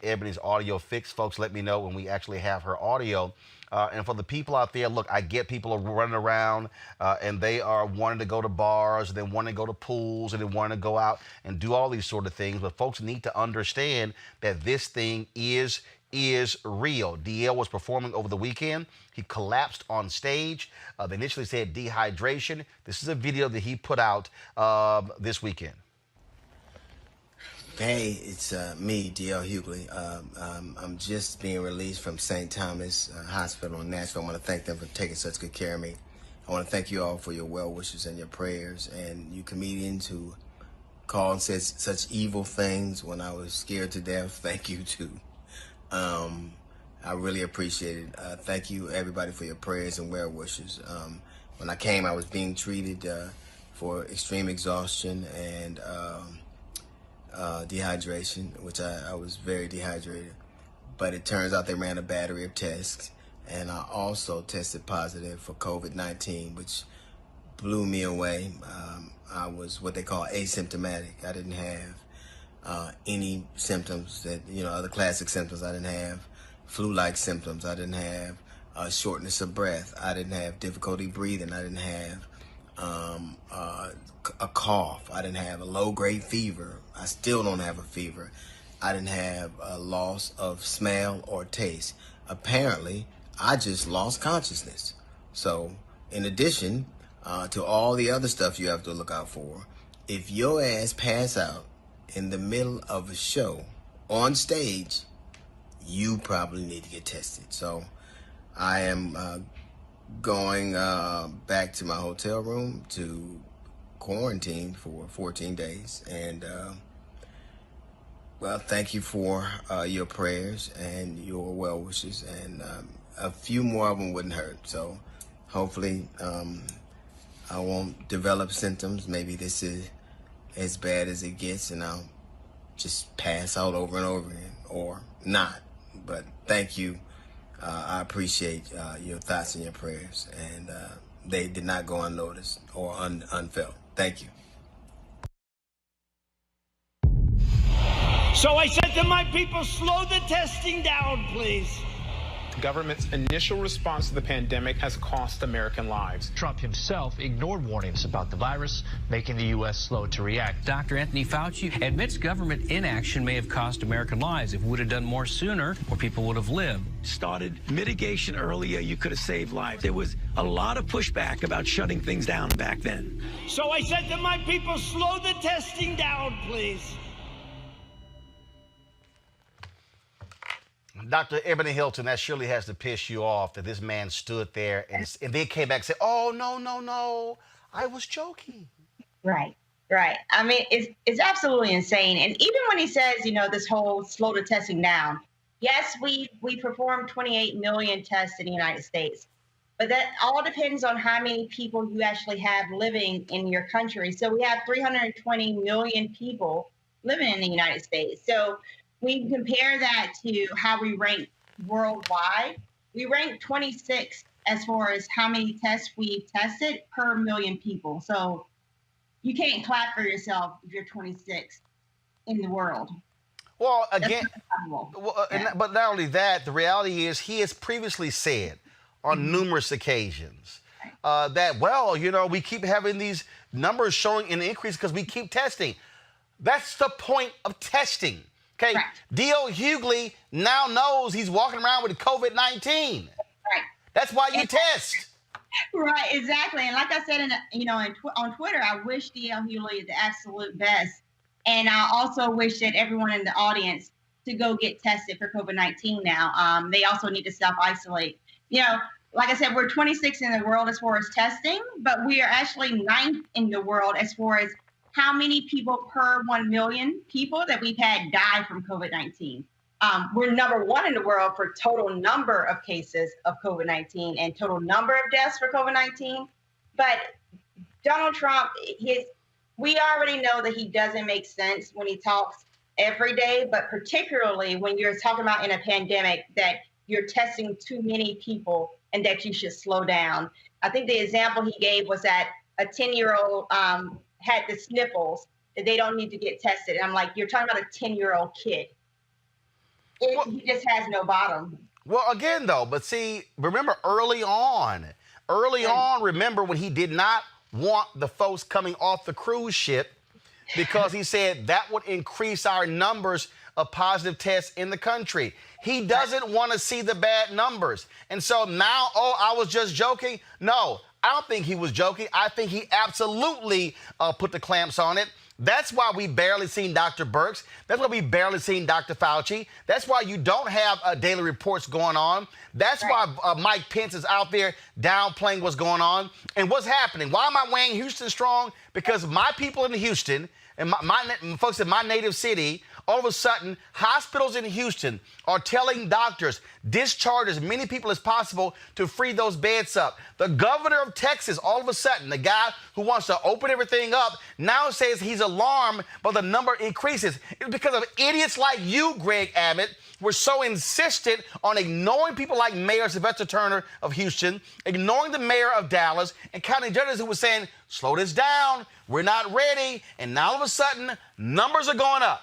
Ebony's audio fixed. Folks, let me know when we actually have her audio. And for the people out there, look, I get people are running around and they are wanting to go to bars, and then wanting to go to pools, and they want to go out and do all these sort of things. But folks need to understand that this thing is real. DL was performing over the weekend. He collapsed on stage. They initially said dehydration. This is a video that he put out this weekend. Hey, it's me, D.L. Hughley. I'm just being released from St. Thomas Hospital in Nashville. I want to thank them for taking such good care of me. I want to thank you all for your well wishes and your prayers, and you comedians who called and said such evil things when I was scared to death. Thank you too. I really appreciate it. Thank you, everybody, for your prayers and well wishes. When I came, I was being treated for extreme exhaustion and dehydration, which I was very dehydrated. But it turns out they ran a battery of tests, and I also tested positive for COVID-19, which blew me away. I was what they call asymptomatic. I didn't have any symptoms that, other classic symptoms. I didn't have flu-like symptoms. I didn't have shortness of breath. I didn't have difficulty breathing. I didn't have a cough. I didn't have a low-grade fever. I still don't have a fever. I didn't have a loss of smell or taste. Apparently, I just lost consciousness. So, in addition to all the other stuff you have to look out for, if your ass pass out in the middle of a show on stage, you probably need to get tested. So, I am going back to my hotel room to quarantine for 14 days. And, well, thank you for your prayers and your well wishes. And a few more of them wouldn't hurt. So hopefully I won't develop symptoms. Maybe this is as bad as it gets and I'll just pass out over and over again, or not. But thank you. I appreciate your thoughts and your prayers, and they did not go unnoticed or unfelt. Thank you. So I said to my people, slow the testing down, please. The government's initial response to the pandemic has cost American lives. Trump himself ignored warnings about the virus, making the U.S. slow to react. Dr. Anthony Fauci admits government inaction may have cost American lives. If we would have done more sooner, more people would have lived. Started mitigation earlier, you could have saved lives. There was a lot of pushback about shutting things down back then. So I said to my people, slow the testing down, please. Dr. Ebony Hilton, that surely has to piss you off that this man stood there and then came back and said, oh, no, I was joking. Right. I mean, it's absolutely insane. And even when he says, this whole slow the testing down, yes, we perform 28 million tests in the United States, but that all depends on how many people you actually have living in your country. So we have 320 million people living in the United States. So we compare that to how we rank worldwide. We rank 26 as far as how many tests we've tested per million people. So you can't clap for yourself if you're 26 in the world. Well, again, but not only that, the reality is he has previously said on numerous occasions that, we keep having these numbers showing an increase because we keep testing. That's the point of testing. Okay, D.L. Hughley now knows he's walking around with COVID-19. Right. That's why you test. Right, exactly. And like I said, on Twitter, I wish D.L. Hughley the absolute best. And I also wish that everyone in the audience to go get tested for COVID-19 now. They also need to self-isolate. Like I said, we're 26 in the world as far as testing, but we are actually 9th in the world as far as how many people per 1 million people that we've had die from COVID-19. We're number 1 in the world for total number of cases of COVID-19 and total number of deaths for COVID-19. But Donald Trump, we already know that he doesn't make sense when he talks every day, but particularly when you're talking about in a pandemic that you're testing too many people and that you should slow down. I think the example he gave was that a 10-year-old had the sniffles, that they don't need to get tested. And I'm like, you're talking about a 10-year-old kid. He just has no bottom. Well, again, though, but see, remember early on, remember when he did not want the folks coming off the cruise ship because he said that would increase our numbers of positive tests in the country. He doesn't want to see the bad numbers. And so now, I was just joking. No, I don't think he was joking. I think he absolutely put the clamps on it. That's why we barely seen Dr. Birx. That's why we barely seen Dr. Fauci. That's why you don't have daily reports going on. That's why Mike Pence is out there downplaying what's going on. And what's happening? Why am I weighing Houston strong? Because my people in Houston and my folks in my native city, all of a sudden, hospitals in Houston are telling doctors, discharge as many people as possible to free those beds up. The governor of Texas, all of a sudden, the guy who wants to open everything up, now says he's alarmed by the number increases. It's because of idiots like you, Greg Abbott, were so insistent on ignoring people like Mayor Sylvester Turner of Houston, ignoring the mayor of Dallas, and county judges who were saying, slow this down, we're not ready. And now all of a sudden, numbers are going up.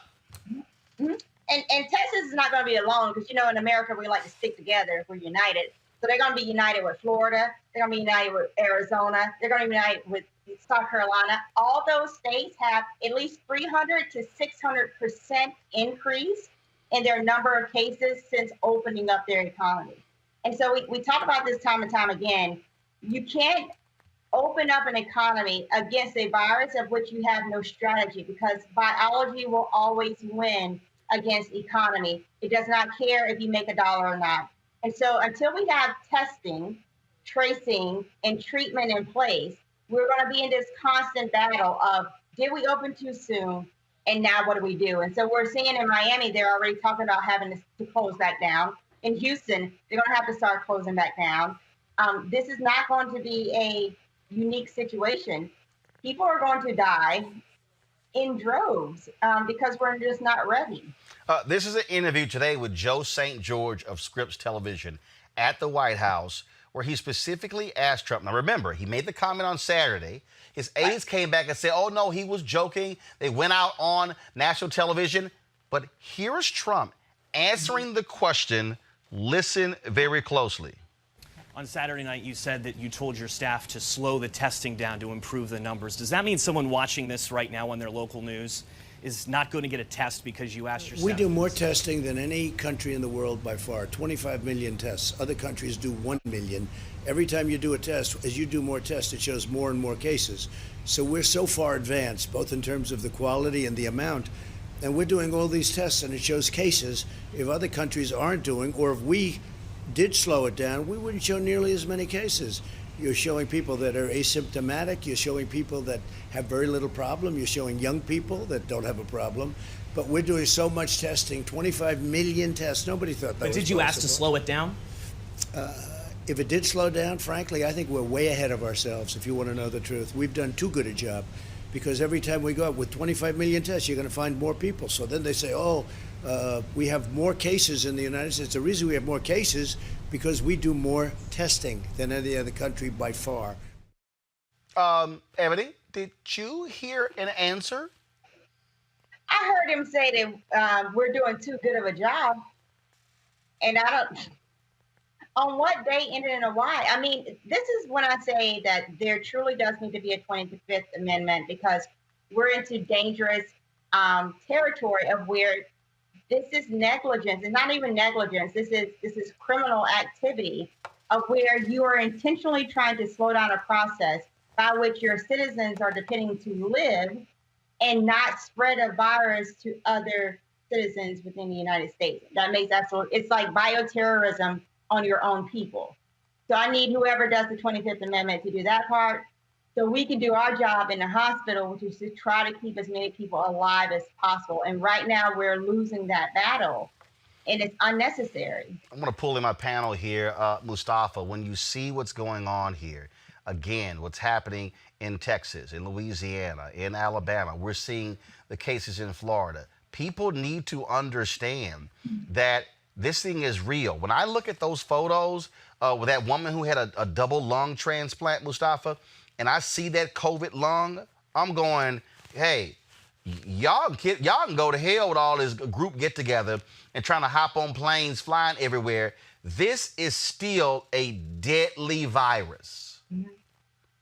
Mm-hmm. And Texas is not going to be alone because, in America, we like to stick together. We're united. So they're going to be united with Florida. They're going to be united with Arizona. They're going to be united with South Carolina. All those states have at least 300 to 600% increase in their number of cases since opening up their economy. And so we talk about this time and time again. You can't open up an economy against a virus of which you have no strategy, because biology will always win against economy. It does not care if you make a dollar or not. And so until we have testing, tracing, and treatment in place, we're going to be in this constant battle of, did we open too soon? And now what do we do? And so we're seeing in Miami, they're already talking about having to close back down. In Houston, they're going to have to start closing back down. This is not going to be a unique situation. People are going to die in droves because we're just not ready. This is an interview today with Joe St. George of Scripps Television at the White House, where he specifically asked Trump. Now, remember, he made the comment on Saturday. His aides came back and said, oh, no, he was joking. They went out on national television. But here is Trump answering the question. Listen very closely. On Saturday night, you said that you told your staff to slow the testing down to improve the numbers. Does that mean someone watching this right now on their local news is not going to get a test because you asked your staff? We do more testing than any country in the world by far, 25 million tests. Other countries do 1 million. Every time you do a test, as you do more tests, it shows more and more cases. So we're so far advanced, both in terms of the quality and the amount. And we're doing all these tests, and it shows cases. If other countries aren't doing, or if we did slow it down, we wouldn't show nearly as many cases. You're showing people that are asymptomatic. You're showing people that have very little problem. You're showing young people that don't have a problem. But we're doing so much testing, 25 million tests. Nobody thought that was possible. But did you ask to slow it down? If it did slow down, frankly, I think we're way ahead of ourselves, if you want to know the truth. We've done too good a job, because every time we go up with 25 million tests, you're going to find more people. So then they say, we have more cases in the United States. The reason we have more cases because we do more testing than any other country by far. Ebony, did you hear an answer? I heard him say that we're doing too good of a job. And I don't, on what day ended in a why? I mean, this is when I say that there truly does need to be a 25th Amendment, because we're into dangerous territory of where this is negligence. It's not even negligence. This is criminal activity of where you are intentionally trying to slow down a process by which your citizens are depending to live and not spread a virus to other citizens within the United States. That makes it's like bioterrorism on your own people. So I need whoever does the 25th Amendment to do that part, so we can do our job in the hospital, which is to try to keep as many people alive as possible. And right now we're losing that battle, and it's unnecessary. I'm going to pull in my panel here, Mustafa. When you see what's going on here, again, what's happening in Texas, in Louisiana, in Alabama, we're seeing the cases in Florida. People need to understand that this thing is real. When I look at those photos with that woman who had a double lung transplant, Mustafa, and I see that COVID lung, I'm going, hey, y'all can go to hell with all this group get together and trying to hop on planes, flying everywhere. This is still a deadly virus.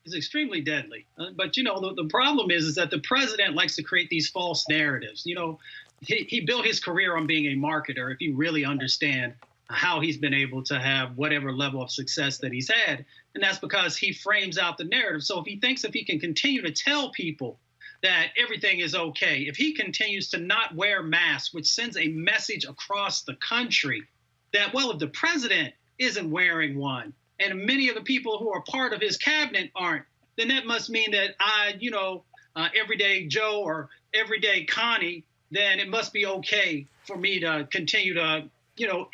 It's extremely deadly. But, you know, the problem is that the president likes to create these false narratives. You know, he built his career on being a marketer, if you really understand how he's been able to have whatever level of success that he's had. And that's because he frames out the narrative. So if he thinks if he can continue to tell people that everything is okay, if he continues to not wear masks, which sends a message across the country that, well, if the president isn't wearing one, and many of the people who are part of his cabinet aren't, then that must mean that everyday Joe or everyday Connie, then it must be okay for me to continue to,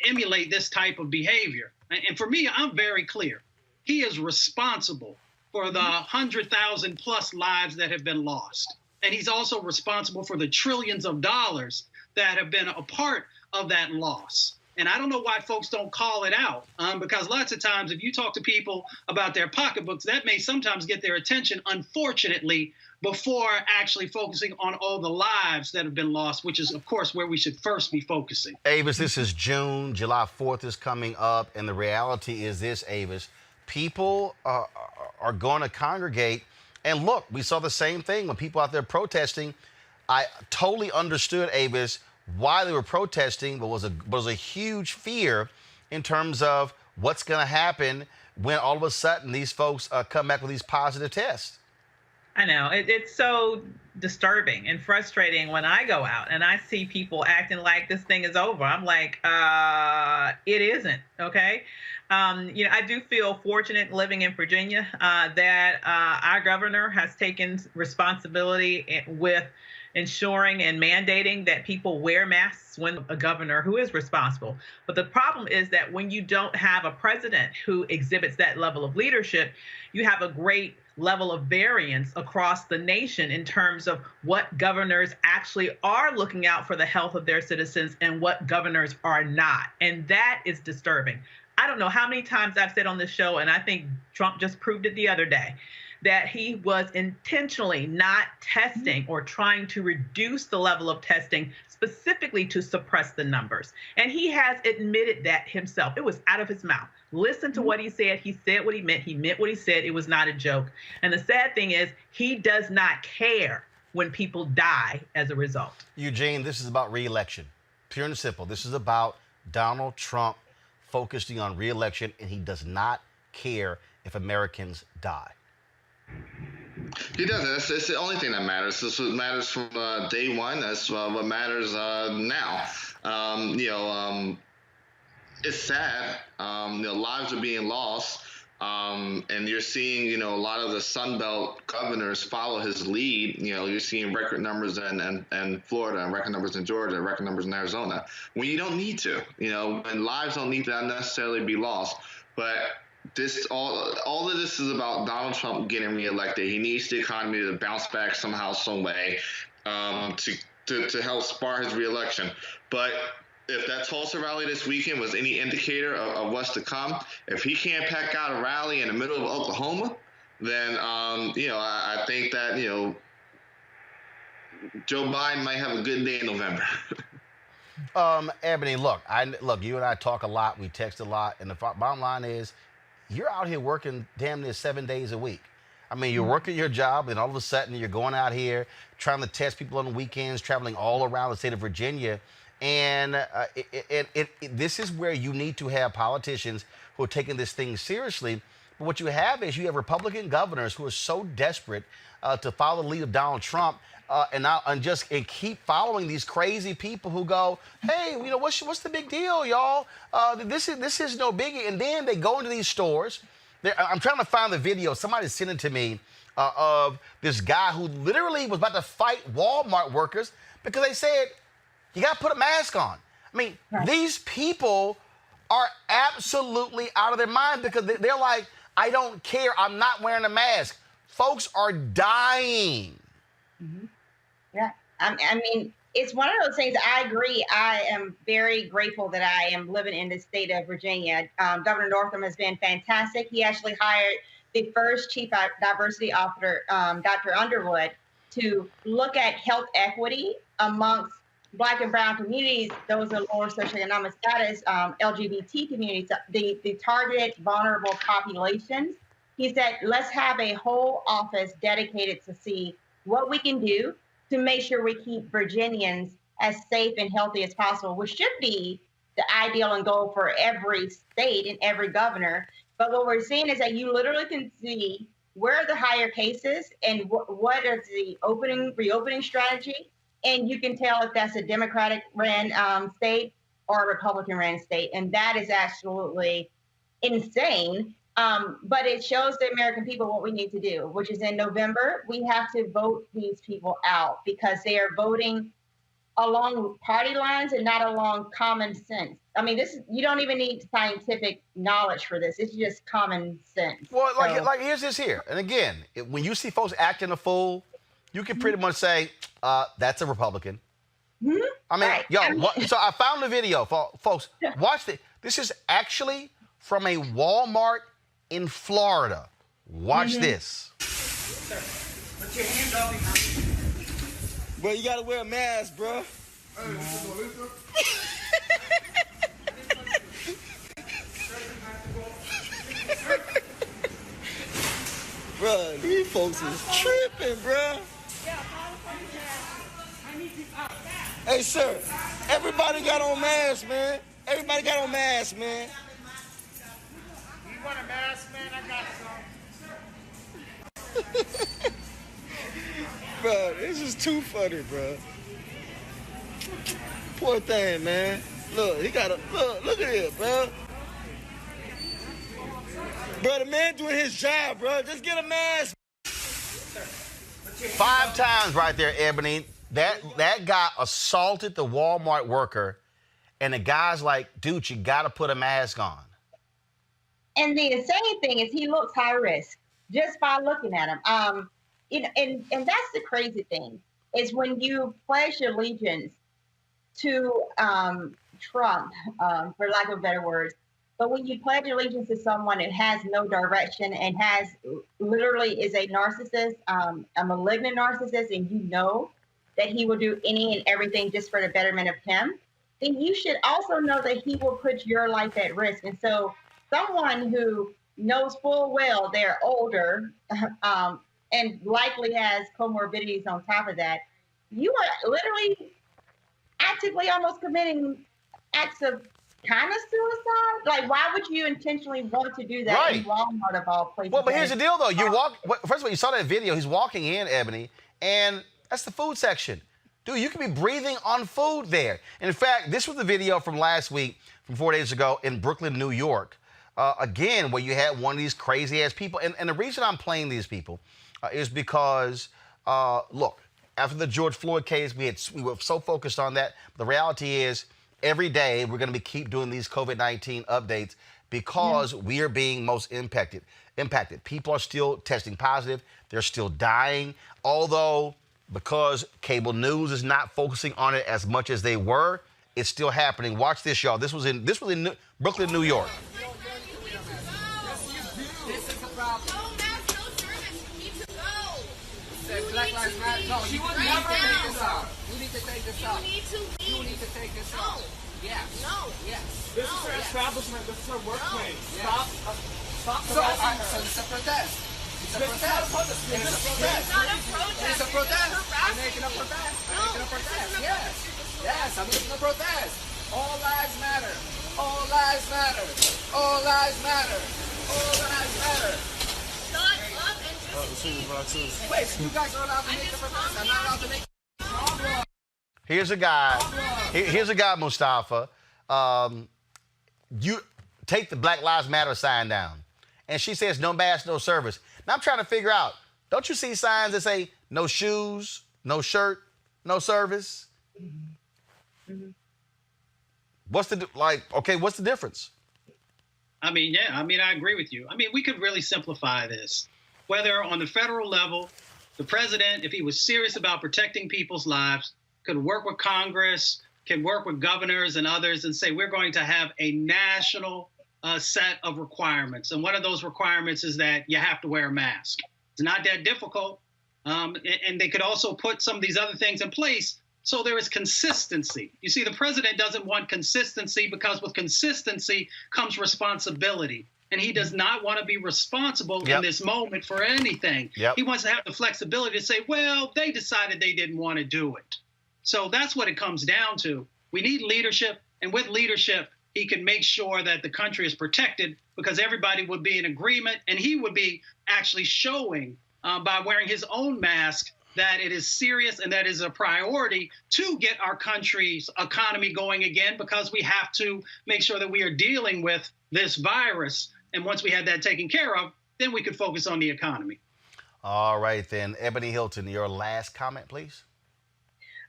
emulate this type of behavior. And for me, I'm very clear. He is responsible for the 100,000 plus lives that have been lost. And he's also responsible for the trillions of dollars that have been a part of that loss. And I don't know why folks don't call it out, because lots of times if you talk to people about their pocketbooks, that may sometimes get their attention, unfortunately, before actually focusing on all the lives that have been lost, which is, of course, where we should first be focusing. Avis, this is June. July 4th is coming up. And the reality is this, Avis, people are going to congregate. And look, we saw the same thing when people out there protesting. I totally understood, Avis, why they were protesting, but was a huge fear in terms of what's going to happen when all of a sudden these folks come back with these positive tests. I know. It's so disturbing and frustrating when I go out and I see people acting like this thing is over. I'm like, it isn't, okay? I do feel fortunate living in Virginia that our governor has taken responsibility with ensuring and mandating that people wear masks when a governor who is responsible. But the problem is that when you don't have a president who exhibits that level of leadership, you have a great level of variance across the nation in terms of what governors actually are looking out for the health of their citizens and what governors are not. And that is disturbing. I don't know how many times I've said on this show, and I think Trump just proved it the other day, that he was intentionally not testing or trying to reduce the level of testing specifically to suppress the numbers. And he has admitted that himself. It was out of his mouth. Listen to what he said. He said what he meant. He meant what he said. It was not a joke. And the sad thing is he does not care when people die as a result. Eugene, this is about re-election. Pure and simple. This is about Donald Trump focusing on re-election, and he does not care if Americans die. He doesn't. It's the only thing that matters. This is what matters from day one. That's what matters now. It's sad. Lives are being lost. And you're seeing, a lot of the Sun Belt governors follow his lead. You're seeing record numbers in Florida, and record numbers in Georgia, and record numbers in Arizona, when you don't need to, and lives don't need to necessarily be lost. But all of this is about Donald Trump getting reelected. He needs the economy to bounce back somehow, some way, to help spur his reelection. But if that Tulsa rally this weekend was any indicator of what's to come, if he can't pack out a rally in the middle of Oklahoma, then I think that Joe Biden might have a good day in November. Ebony, look, you and I talk a lot, we text a lot, and the bottom line is, you're out here working damn near 7 days a week. I mean, you're working your job, and all of a sudden you're going out here trying to test people on the weekends, traveling all around the state of Virginia. And this is where you need to have politicians who are taking this thing seriously. But what you have is you have Republican governors who are so desperate to follow the lead of Donald Trump and keep following these crazy people who go, hey, what's the big deal, y'all? This is no biggie. And then they go into these stores. I'm trying to find the video. Somebody sent it to me of this guy who literally was about to fight Walmart workers because they said, you got to put a mask on. I mean, These people are absolutely out of their mind because they're like, I don't care. I'm not wearing a mask. Folks are dying. Mm-hmm. Yeah. I mean, it's one of those things. I agree. I am very grateful that I am living in the state of Virginia. Governor Northam has been fantastic. He actually hired the first chief diversity officer, Dr. Underwood, to look at health equity amongst Black and brown communities, those are lower socioeconomic status, LGBT communities, the targeted vulnerable populations. He said, let's have a whole office dedicated to see what we can do to make sure we keep Virginians as safe and healthy as possible, which should be the ideal and goal for every state and every governor. But what we're seeing is that you literally can see where are the higher cases and what is the reopening strategy. And you can tell if that's a Democratic ran state or a Republican ran state. And that is absolutely insane. But it shows the American people what we need to do, which is in November, we have to vote these people out because they are voting along party lines and not along common sense. I mean, you don't even need scientific knowledge for this. It's just common sense. Well, like here's this here. And again, when you see folks acting a fool, you can pretty much say, that's a Republican. Mm-hmm. I mean, so I found the video, folks. Watch it. This is actually from a Walmart in Florida. Watch this. Put your hand up behind. Bro, you gotta wear a mask, bro. Bro, these folks is tripping, bro. Hey, sir, everybody got on masks, man. Everybody got on masks, man. You want a mask, man? I got some. Bro, this is too funny, bro. Poor thing, man. Look, he got a look at it, bro. Bro, the man doing his job, bro. Just get a mask. 5 times right there, Ebony. That guy assaulted the Walmart worker, and the guy's like, dude, you got to put a mask on. And the insane thing is he looks high risk just by looking at him. And that's the crazy thing is when you pledge your allegiance to Trump, for lack of better words, but when you pledge allegiance to someone that has no direction and literally is a narcissist, a malignant narcissist, and you know that he will do any and everything just for the betterment of him, then you should also know that he will put your life at risk. And so someone who knows full well they're older and likely has comorbidities on top of that, you are literally actively almost committing acts of kind of suicide. Like, why would you intentionally want to do that in Walmart of all places? Well, but here's the deal, though. First of all, you saw that video. He's walking in, Ebony, and that's the food section. Dude, you could be breathing on food there. And in fact, this was the video from last week, from 4 days ago in Brooklyn, New York. Again, where you had one of these crazy-ass people. And the reason I'm playing these people is because, look, after the George Floyd case, we were so focused on that. The reality is, every day we're going to keep doing these COVID-19 updates because we are being most impacted. People are still testing positive. They're still dying. Although, because cable news is not focusing on it as much as they were, it's still happening. Watch this, y'all. This was in Brooklyn, New York. This is the problem. No mask, no service. You need to go. Black Lives Matter. No, you would never take this out. You need to take this out. You need to take this out. Yeah. No. Yes. This is her establishment. This is her workplace. Stop. Stop. So it's a protest. It's a protest. It's not a protest. It's a protest. I'm making a protest. I'm making a protest. Yes. Yes, I'm making a protest. All lives matter. All lives matter. All lives matter. All lives matter. Shut up and just Wait, you guys are allowed to make the protest. I'm not allowed to make Here's a guy, Mustafa. You take the Black Lives Matter sign down. And she says, no mask, no service. Now I'm trying to figure out, don't you see signs that say no shoes, no shirt, no service? Mm-hmm. What's the difference? I mean, I agree with you. I mean, we could really simplify this. Whether on the federal level, the president, if he was serious about protecting people's lives, could work with Congress, can work with governors and others and say, we're going to have a national set of requirements. And one of those requirements is that you have to wear a mask. It's not that difficult. And they could also put some of these other things in place so there is consistency. You see, the president doesn't want consistency because with consistency comes responsibility. And he does not want to be responsible in this moment for anything. He wants to have the flexibility to say, well, they decided they didn't want to do it. So that's what it comes down to. We need leadership. And with leadership, he can make sure that the country is protected because everybody would be in agreement. And he would be actually showing by wearing his own mask that it is serious and that is a priority to get our country's economy going again, because we have to make sure that we are dealing with this virus. And once we had that taken care of, then we could focus on the economy. All right, then. Ebony Hilton, your last comment, please.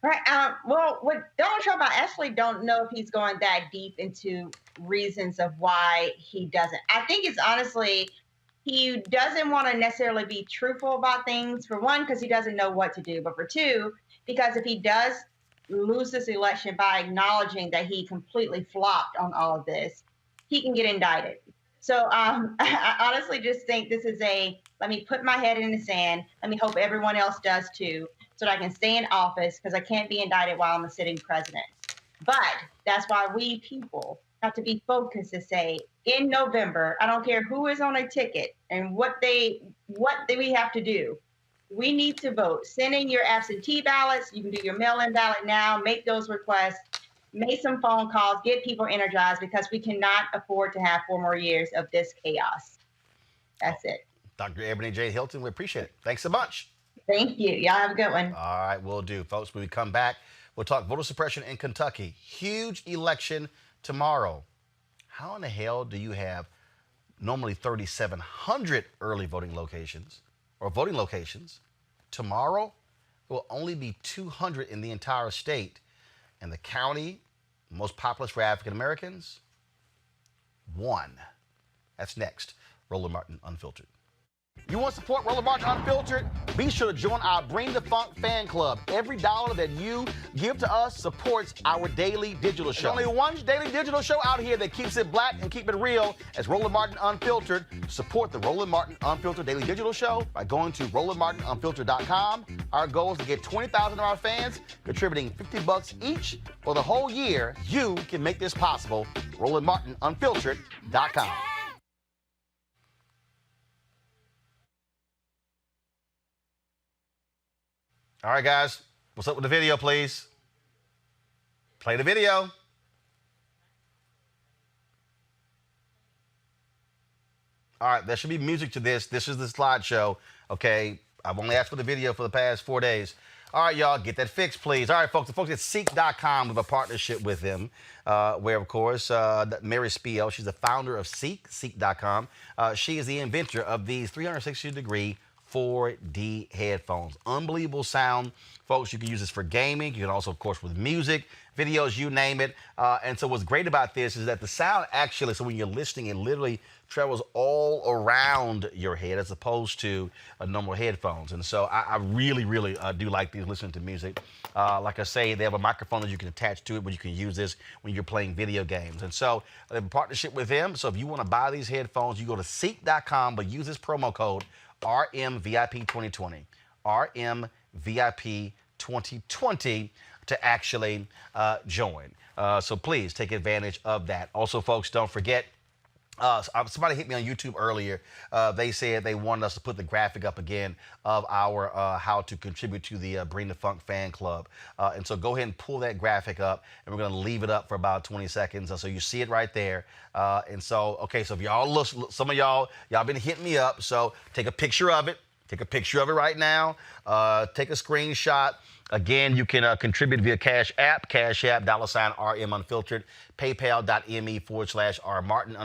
Right. Well, with Donald Trump, I actually don't know if he's going that deep into reasons of why he doesn't. I think it's honestly, he doesn't want to necessarily be truthful about things, for one, because he doesn't know what to do, but for two, because if he does lose this election by acknowledging that he completely flopped on all of this, he can get indicted. So I honestly just think this is let me put my head in the sand. Let me hope everyone else does too, so that I can stay in office, because I can't be indicted while I'm a sitting president. But that's why we people have to be focused to say, in November, I don't care who is on a ticket and what we have to do. We need to vote. Send in your absentee ballots. You can do your mail-in ballot now. Make those requests. Make some phone calls. Get people energized, because we cannot afford to have 4 more years of this chaos. That's it. Dr. Ebony J. Hilton, we appreciate it. Thanks so much. Thank you. Y'all have a good one. All right, we'll do. Folks, when we come back, we'll talk voter suppression in Kentucky. Huge election tomorrow. How in the hell do you have normally 3,700 early voting locations or voting locations? Tomorrow, there will only be 200 in the entire state. And the county most populous for African Americans, 1. That's next. Roland Martin Unfiltered. You want to support Roland Martin Unfiltered? Be sure to join our Bring the Funk fan club. Every dollar that you give to us supports our daily digital show. There's only one daily digital show out here that keeps it black and keep it real as Roland Martin Unfiltered. Support the Roland Martin Unfiltered daily digital show by going to RolandMartinUnfiltered.com. Our goal is to get 20,000 of our fans contributing $50 each for the whole year. You can make this possible. RolandMartinUnfiltered.com. All right, guys, what's up with the video, please? Play the video. All right, there should be music to this. This is the slideshow, okay? I've only asked for the video for the past 4 days. All right, y'all, get that fixed, please. All right, folks, the folks at Ceek.com, we have a partnership with them, where, of course, Mary Spiel, she's the founder of Ceek, Ceek.com. She is the inventor of these 360-degree 4D headphones. Unbelievable sound. Folks, you can use this for gaming. You can also, of course, with music, videos, you name it. And so what's great about this is that the sound actually, so when you're listening, it literally travels all around your head as opposed to normal headphones. And so I really, really do like these listening to music. Like I say, they have a microphone that you can attach to it, but you can use this when you're playing video games. And so they have a partnership with them. So if you want to buy these headphones, you go to Ceek.com, but use this promo code RMVIP2020, RMVIP2020 to actually join. So please take advantage of that. Also, folks, don't forget, somebody hit me on YouTube earlier. They said they wanted us to put the graphic up again of our how to contribute to the Bring the Funk fan club. And so go ahead and pull that graphic up, and we're going to leave it up for about 20 seconds. So you see it right there. And so, okay, so if y'all look, some of y'all been hitting me up. So take a picture of it. Take a picture of it right now. Take a screenshot. Again, you can contribute via Cash App, $RM Unfiltered, PayPal.me/R Martin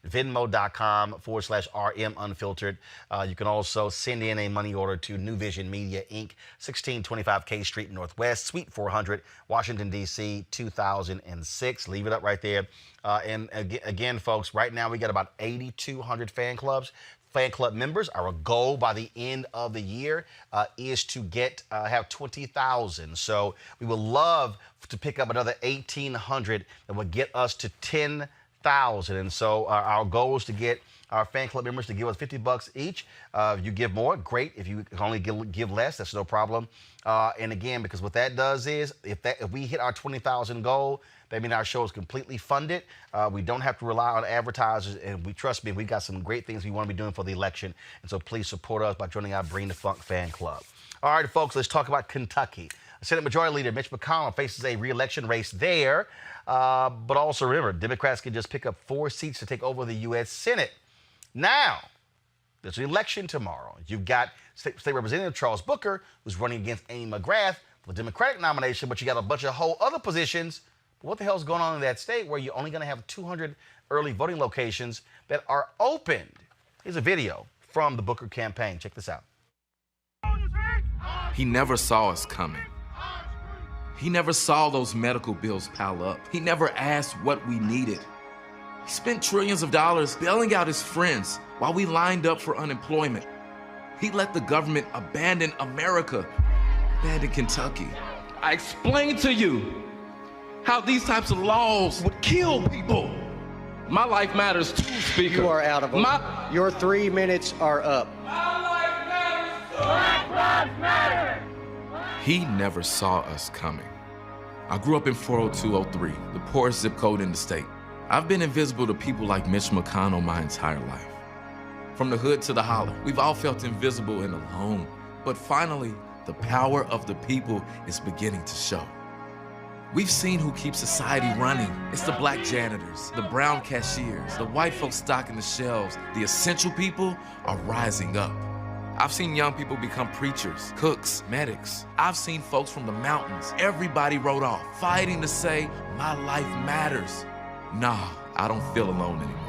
Venmo.com /RM Unfiltered. You can also send in a money order to New Vision Media, Inc., 1625 K Street Northwest, Suite 400, Washington, D.C., 2006. Leave it up right there. And again, folks, right now we got about 8,200 fan club members. Our goal by the end of the year is to have 20,000 20,000. So we would love to pick up another 1,800 that would get us to 10,000. And so our goal is to get our fan club members to give us $50 each. If you give more, great. If you can only give less, that's no problem. And again, because what that does is if we hit our 20,000 goal, that means our show is completely funded. We don't have to rely on advertisers, and trust me, we've got some great things we want to be doing for the election. And so please support us by joining our Bring the Funk fan club. All right, folks, let's talk about Kentucky. Senate Majority Leader Mitch McConnell faces a re-election race there. But also remember, Democrats can just pick up 4 seats to take over the U.S. Senate. Now, there's an election tomorrow. You've got State Representative Charles Booker, who's running against Amy McGrath for the Democratic nomination, but you got a bunch of whole other positions. But what the hell is going on in that state where you're only going to have 200 early voting locations that are opened? Here's a video from the Booker campaign. Check this out. He never saw us coming. He never saw those medical bills pile up. He never asked what we needed. He spent trillions of dollars bailing out his friends while we lined up for unemployment. He let the government abandon America, abandon Kentucky. I explained to you how these types of laws would kill people. My life matters too, Speaker. You are out of order. Your 3 minutes are up. My life matters too. Black Lives Matter. He never saw us coming. I grew up in 40203, the poorest zip code in the state. I've been invisible to people like Mitch McConnell my entire life. From the hood to the holler, we've all felt invisible and alone. But finally, the power of the people is beginning to show. We've seen who keeps society running. It's the black janitors, the brown cashiers, the white folks stocking the shelves. The essential people are rising up. I've seen young people become preachers, cooks, medics. I've seen folks from the mountains. Everybody wrote off, fighting to say, my life matters. Nah, I don't feel alone anymore.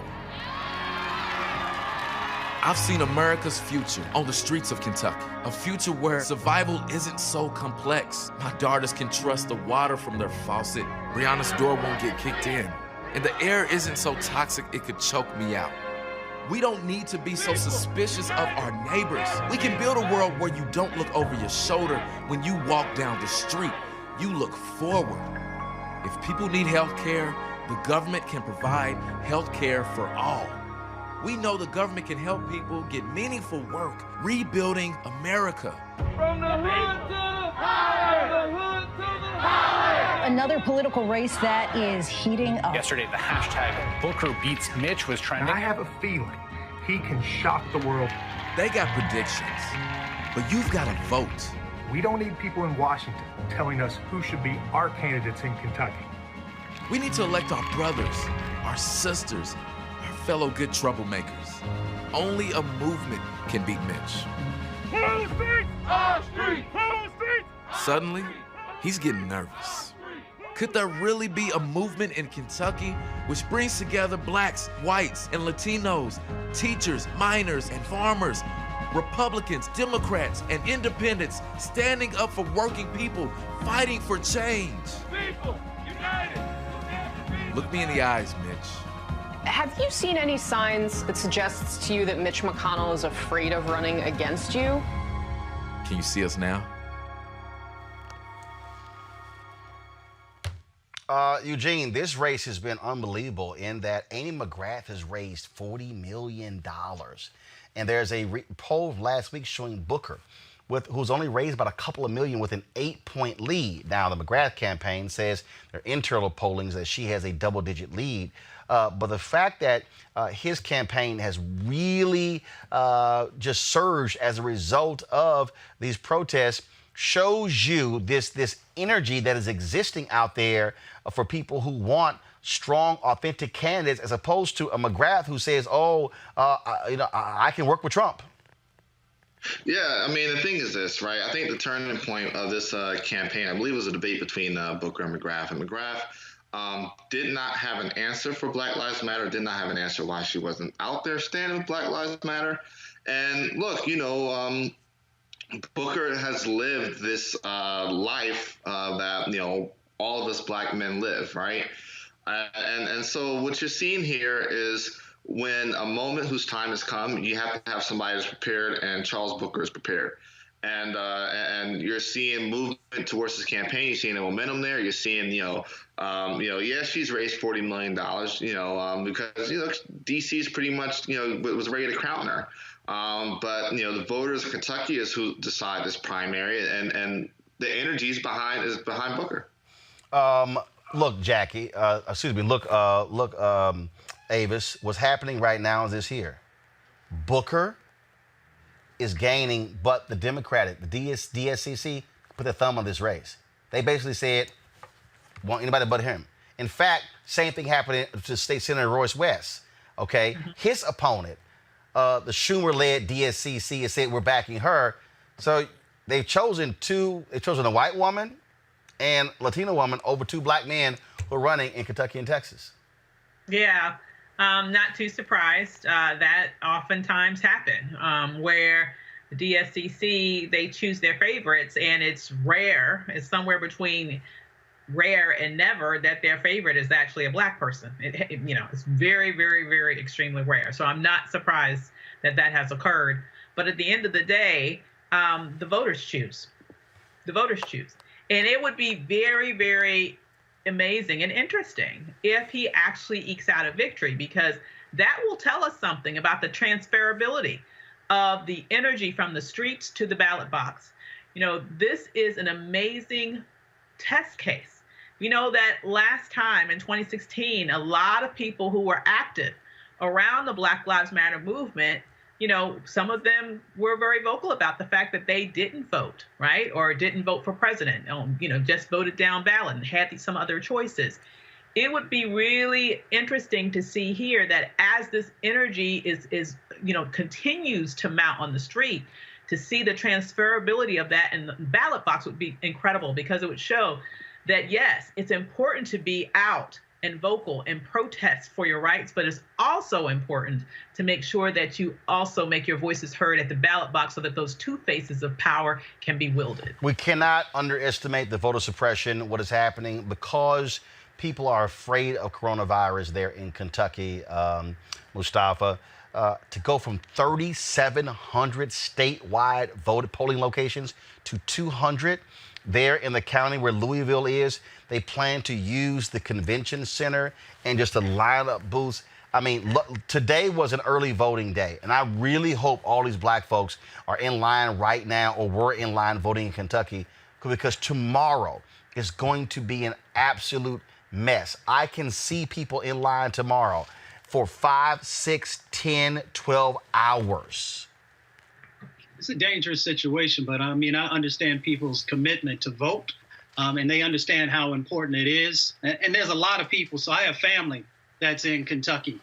I've seen America's future on the streets of Kentucky, a future where survival isn't so complex. My daughters can trust the water from their faucet. Brianna's door won't get kicked in. And the air isn't so toxic it could choke me out. We don't need to be so suspicious of our neighbors. We can build a world where you don't look over your shoulder when you walk down the street. You look forward. If people need health care, the government can provide health care for all. We know the government can help people get meaningful work, rebuilding America. From the hood to the highway! From the hood to the highway! Another political race that is heating up. Yesterday, the hashtag Booker beats Mitch was trending. I have a feeling he can shock the world. They got predictions, but you've got to vote. We don't need people in Washington telling us who should be our candidates in Kentucky. We need to elect our brothers, our sisters, our fellow good troublemakers. Only a movement can beat Mitch. Who speaks our street? Who speaks? Suddenly, he's getting nervous. Could there really be a movement in Kentucky which brings together blacks, whites, and Latinos, teachers, miners, and farmers, Republicans, Democrats, and independents standing up for working people, fighting for change? People united! Look me in the eyes, Mitch. Have you seen any signs that suggests to you that Mitch McConnell is afraid of running against you? Can you see us now? Eugene, this race has been unbelievable in that Amy McGrath has raised $40 million. And there's a poll last week showing Booker, who's only raised about a couple of million with an 8-point lead. Now, the McGrath campaign says their internal pollings that she has a double-digit lead. But the fact that his campaign has really just surged as a result of these protests shows you this energy that is existing out there for people who want strong, authentic candidates, as opposed to a McGrath who says, I can work with Trump. Yeah, I mean, the thing is this, right? I think the turning point of this campaign, I believe, was a debate between Booker and McGrath. And McGrath did not have an answer for Black Lives Matter, did not have an answer why she wasn't out there standing with Black Lives Matter. And look, Booker has lived this life that, all of us black men live, right? And so what you're seeing here is when a moment whose time has come, you have to have somebody that's prepared, and Charles Booker is prepared. and you're seeing movement towards this campaign. You're seeing the momentum there. You're seeing, yes, she's raised $40 million, because, DC's pretty much, was ready to crown her. But, the voters of Kentucky is who decide this primary, and the energy is behind Booker. Look, Jackie, Avis, what's happening right now is this here. Booker is gaining, but the DSCC put their thumb on this race. They basically said, want anybody but him. In fact, same thing happened to State Senator Royce West, okay? Mm-hmm. His opponent, the Schumer-led DSCC, has said we're backing her. So they've chosen a white woman and Latino woman over two black men who are running in Kentucky and Texas. Yeah. Not too surprised. That oftentimes happen where the DSCC, they choose their favorites, and it's rare. It's somewhere between rare and never that their favorite is actually a black person. It's very, very, very extremely rare. So I'm not surprised that has occurred. But at the end of the day, the voters choose. The voters choose. And it would be very, very amazing and interesting if he actually ekes out a victory, because that will tell us something about the transferability of the energy from the streets to the ballot box. This is an amazing test case. That last time in 2016, a lot of people who were active around the Black Lives Matter movement, some of them were very vocal about the fact that they didn't vote, right? Or didn't vote for president, just voted down ballot and had some other choices. It would be really interesting to see here that as this energy is continues to mount on the street, to see the transferability of that in the ballot box would be incredible, because it would show that, yes, it's important to be out and vocal and protest for your rights, but it's also important to make sure that you also make your voices heard at the ballot box so that those two faces of power can be wielded. We cannot underestimate the voter suppression, what is happening, because people are afraid of coronavirus there in Kentucky, Mustafa. To go from 3,700 statewide polling locations to 200 there in the county where Louisville is. They plan to use the convention center and just to line up booths. I mean, today was an early voting day, and I really hope all these black folks are in line right now, or were in line voting in Kentucky, because tomorrow is going to be an absolute mess. I can see people in line tomorrow for 5, 6, 10, 12 hours. It's a dangerous situation, but I understand people's commitment to vote, and they understand how important it is. And there's a lot of people. So I have family that's in Kentucky.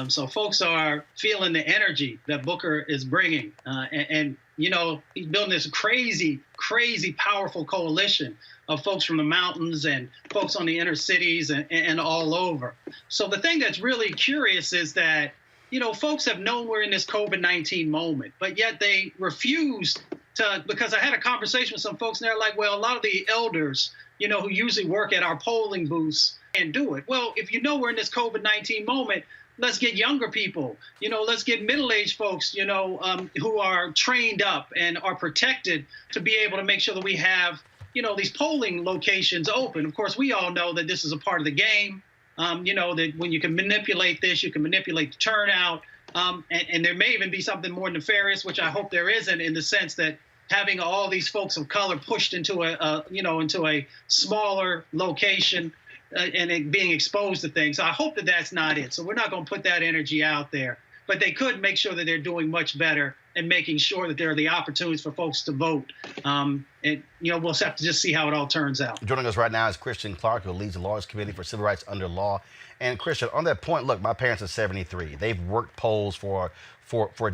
So folks are feeling the energy that Booker is bringing. And he's building this crazy, crazy powerful coalition of folks from the mountains and folks on the inner cities and all over. So the thing that's really curious is that, folks have known we're in this COVID-19 moment, but yet they refuse to, because I had a conversation with some folks and they're like, well, a lot of the elders, who usually work at our polling booths and do it. Well, if we're in this COVID-19 moment, let's get younger people, let's get middle-aged folks, who are trained up and are protected to be able to make sure that we have, these polling locations open. Of course, we all know that this is a part of the game. That when you can manipulate this, you can manipulate the turnout. And there may even be something more nefarious, which I hope there isn't, in the sense that having all these folks of color pushed into into a smaller location and it being exposed to things. So I hope that that's not it. So we're not going to put that energy out there. But they could make sure that they're doing much better and making sure that there are the opportunities for folks to vote. And, we'll have to just see how it all turns out. Joining us right now is Christian Clark, who leads the Lawyers Committee for Civil Rights Under Law. And Christian, on that point, look, my parents are 73. They've worked polls for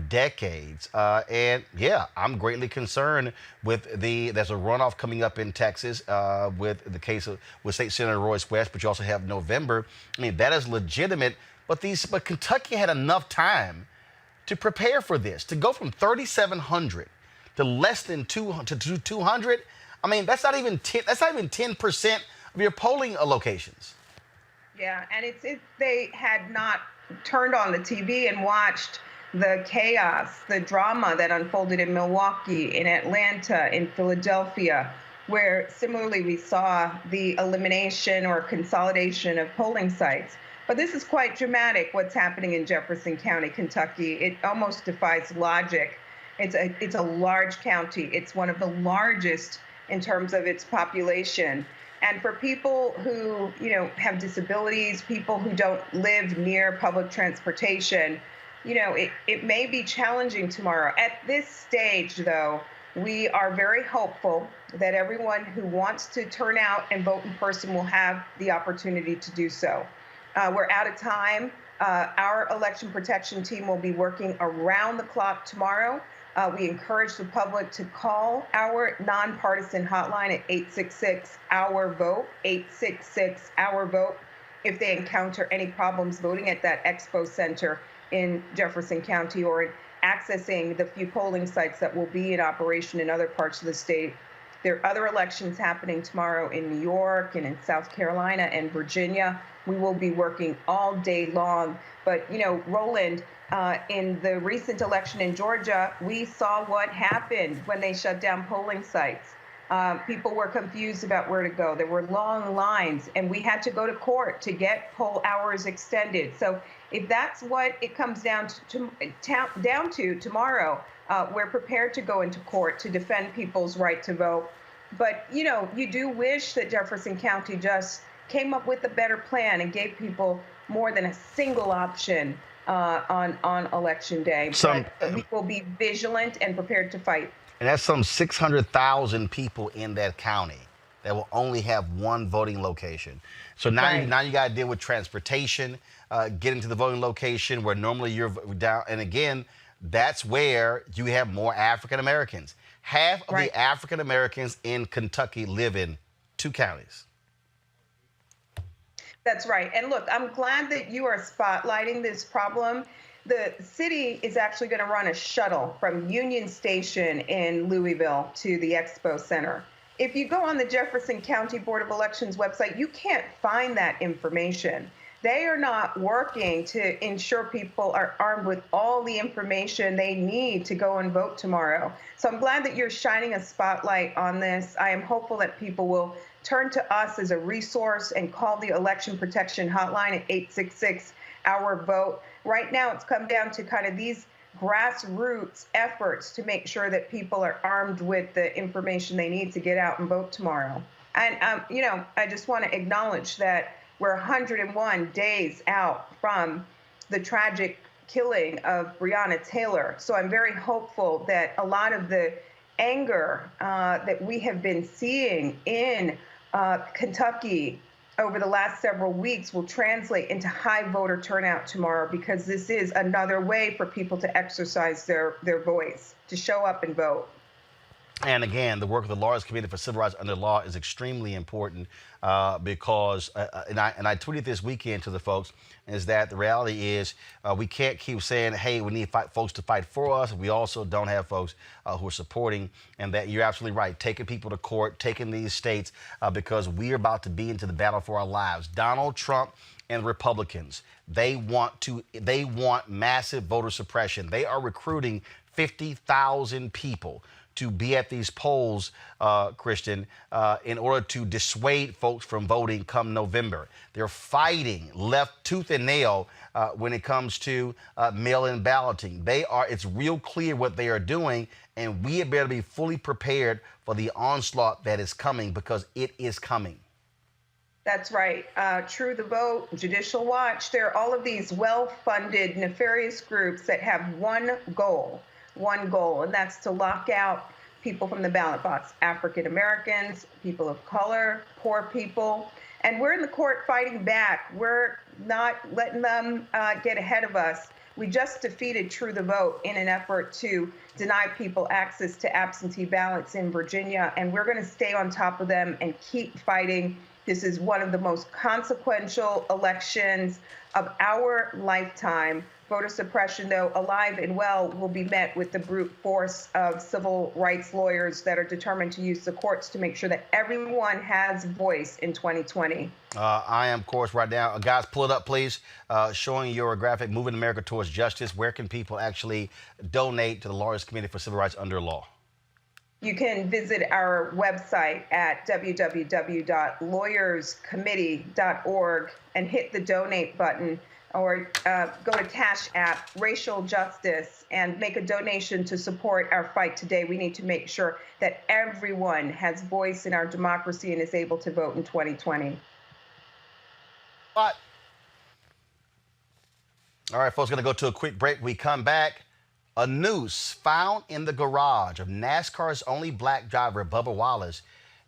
decades. And yeah, I'm greatly concerned with there's a runoff coming up in Texas with the case with State Senator Royce West, but you also have November. I mean, that is legitimate. But Kentucky had enough time to prepare for this, to go from 3,700 to less than 200. I mean, that's not even 10% of your polling locations. Yeah, and they had not turned on the TV and watched the chaos, the drama that unfolded in Milwaukee, in Atlanta, in Philadelphia, where similarly we saw the elimination or consolidation of polling sites. But this is quite dramatic, what's happening in Jefferson County, Kentucky. It almost defies logic. It's a large county. It's one of the largest in terms of its population. And for people who, have disabilities, people who don't live near public transportation, it may be challenging tomorrow. At this stage, though, we are very hopeful that everyone who wants to turn out and vote in person will have the opportunity to do so. We're out of time. Our election protection team will be working around the clock tomorrow. We encourage the public to call our nonpartisan hotline at 866-OUR-VOTE, 866-OUR-VOTE, if they encounter any problems voting at that expo center in Jefferson County or in accessing the few polling sites that will be in operation in other parts of the state. There are other elections happening tomorrow in New York and in South Carolina and Virginia. We will be working all day long. But, Roland, in the recent election in Georgia, we saw what happened when they shut down polling sites. People were confused about where to go. There were long lines, and we had to go to court to get poll hours extended. So if that's what it comes down to tomorrow, we're prepared to go into court to defend people's right to vote. But, you do wish that Jefferson County just came up with a better plan and gave people more than a single option on election day. But we will be vigilant and prepared to fight. And that's some 600,000 people in that county that will only have one voting location. So now, you got to deal with transportation, getting to the voting location where normally you're down. And again, that's where you have more African Americans. Half of the African Americans in Kentucky live in 2 counties. That's right. And look, I'm glad that you are spotlighting this problem. The city is actually going to run a shuttle from Union Station in Louisville to the Expo Center. If you go on the Jefferson County Board of Elections website, you can't find that information. They are not working to ensure people are armed with all the information they need to go and vote tomorrow. So I'm glad that you're shining a spotlight on this. I am hopeful that people will turn to us as a resource and call the election protection hotline at 866-OUR-VOTE. Right now, it's come down to kind of these grassroots efforts to make sure that people are armed with the information they need to get out and vote tomorrow. And, I just want to acknowledge that we're 101 days out from the tragic killing of Breonna Taylor. So I'm very hopeful that a lot of the anger that we have been seeing in Kentucky over the last several weeks will translate into high voter turnout tomorrow, because this is another way for people to exercise their voice, to show up and vote. And again, the work of the Lawyers Committee for Civil Rights Under Law is extremely important because, and I tweeted this weekend to the folks, is that the reality is we can't keep saying, hey, we need folks to fight for us. We also don't have folks who are supporting, and that you're absolutely right, taking people to court, taking these states, because we're about to be into the battle for our lives. Donald Trump and Republicans, they want massive voter suppression. They are recruiting 50,000 people to be at these polls, Christian, in order to dissuade folks from voting come November. They're fighting left tooth and nail when it comes to mail-in balloting. It's real clear what they are doing, and we had better be fully prepared for the onslaught that is coming, because it is coming. That's right. True the Vote, Judicial Watch, there are all of these well-funded, nefarious groups that have one goal, and that's to lock out people from the ballot box, African Americans, people of color, poor people. And we're in the court fighting back. We're not letting them get ahead of us. We just defeated True the Vote in an effort to deny people access to absentee ballots in Virginia, and we're going to stay on top of them and keep fighting. This is one of the most consequential elections of our lifetime voter suppression, though, alive and well, will be met with the brute force of civil rights lawyers that are determined to use the courts to make sure that everyone has voice in 2020. I am, of course, right now. Guys, pull it up, please. Showing your graphic, Moving America Towards Justice. Where can people actually donate to the Lawyers Committee for Civil Rights Under Law? You can visit our website at www.lawyerscommittee.org and hit the donate button, or go to Cash App, Racial Justice, and make a donation to support our fight today. We need to make sure that everyone has voice in our democracy and is able to vote in 2020. But all right, folks, going to go to a quick break. We come back. A noose found in the garage of NASCAR's only black driver, Bubba Wallace.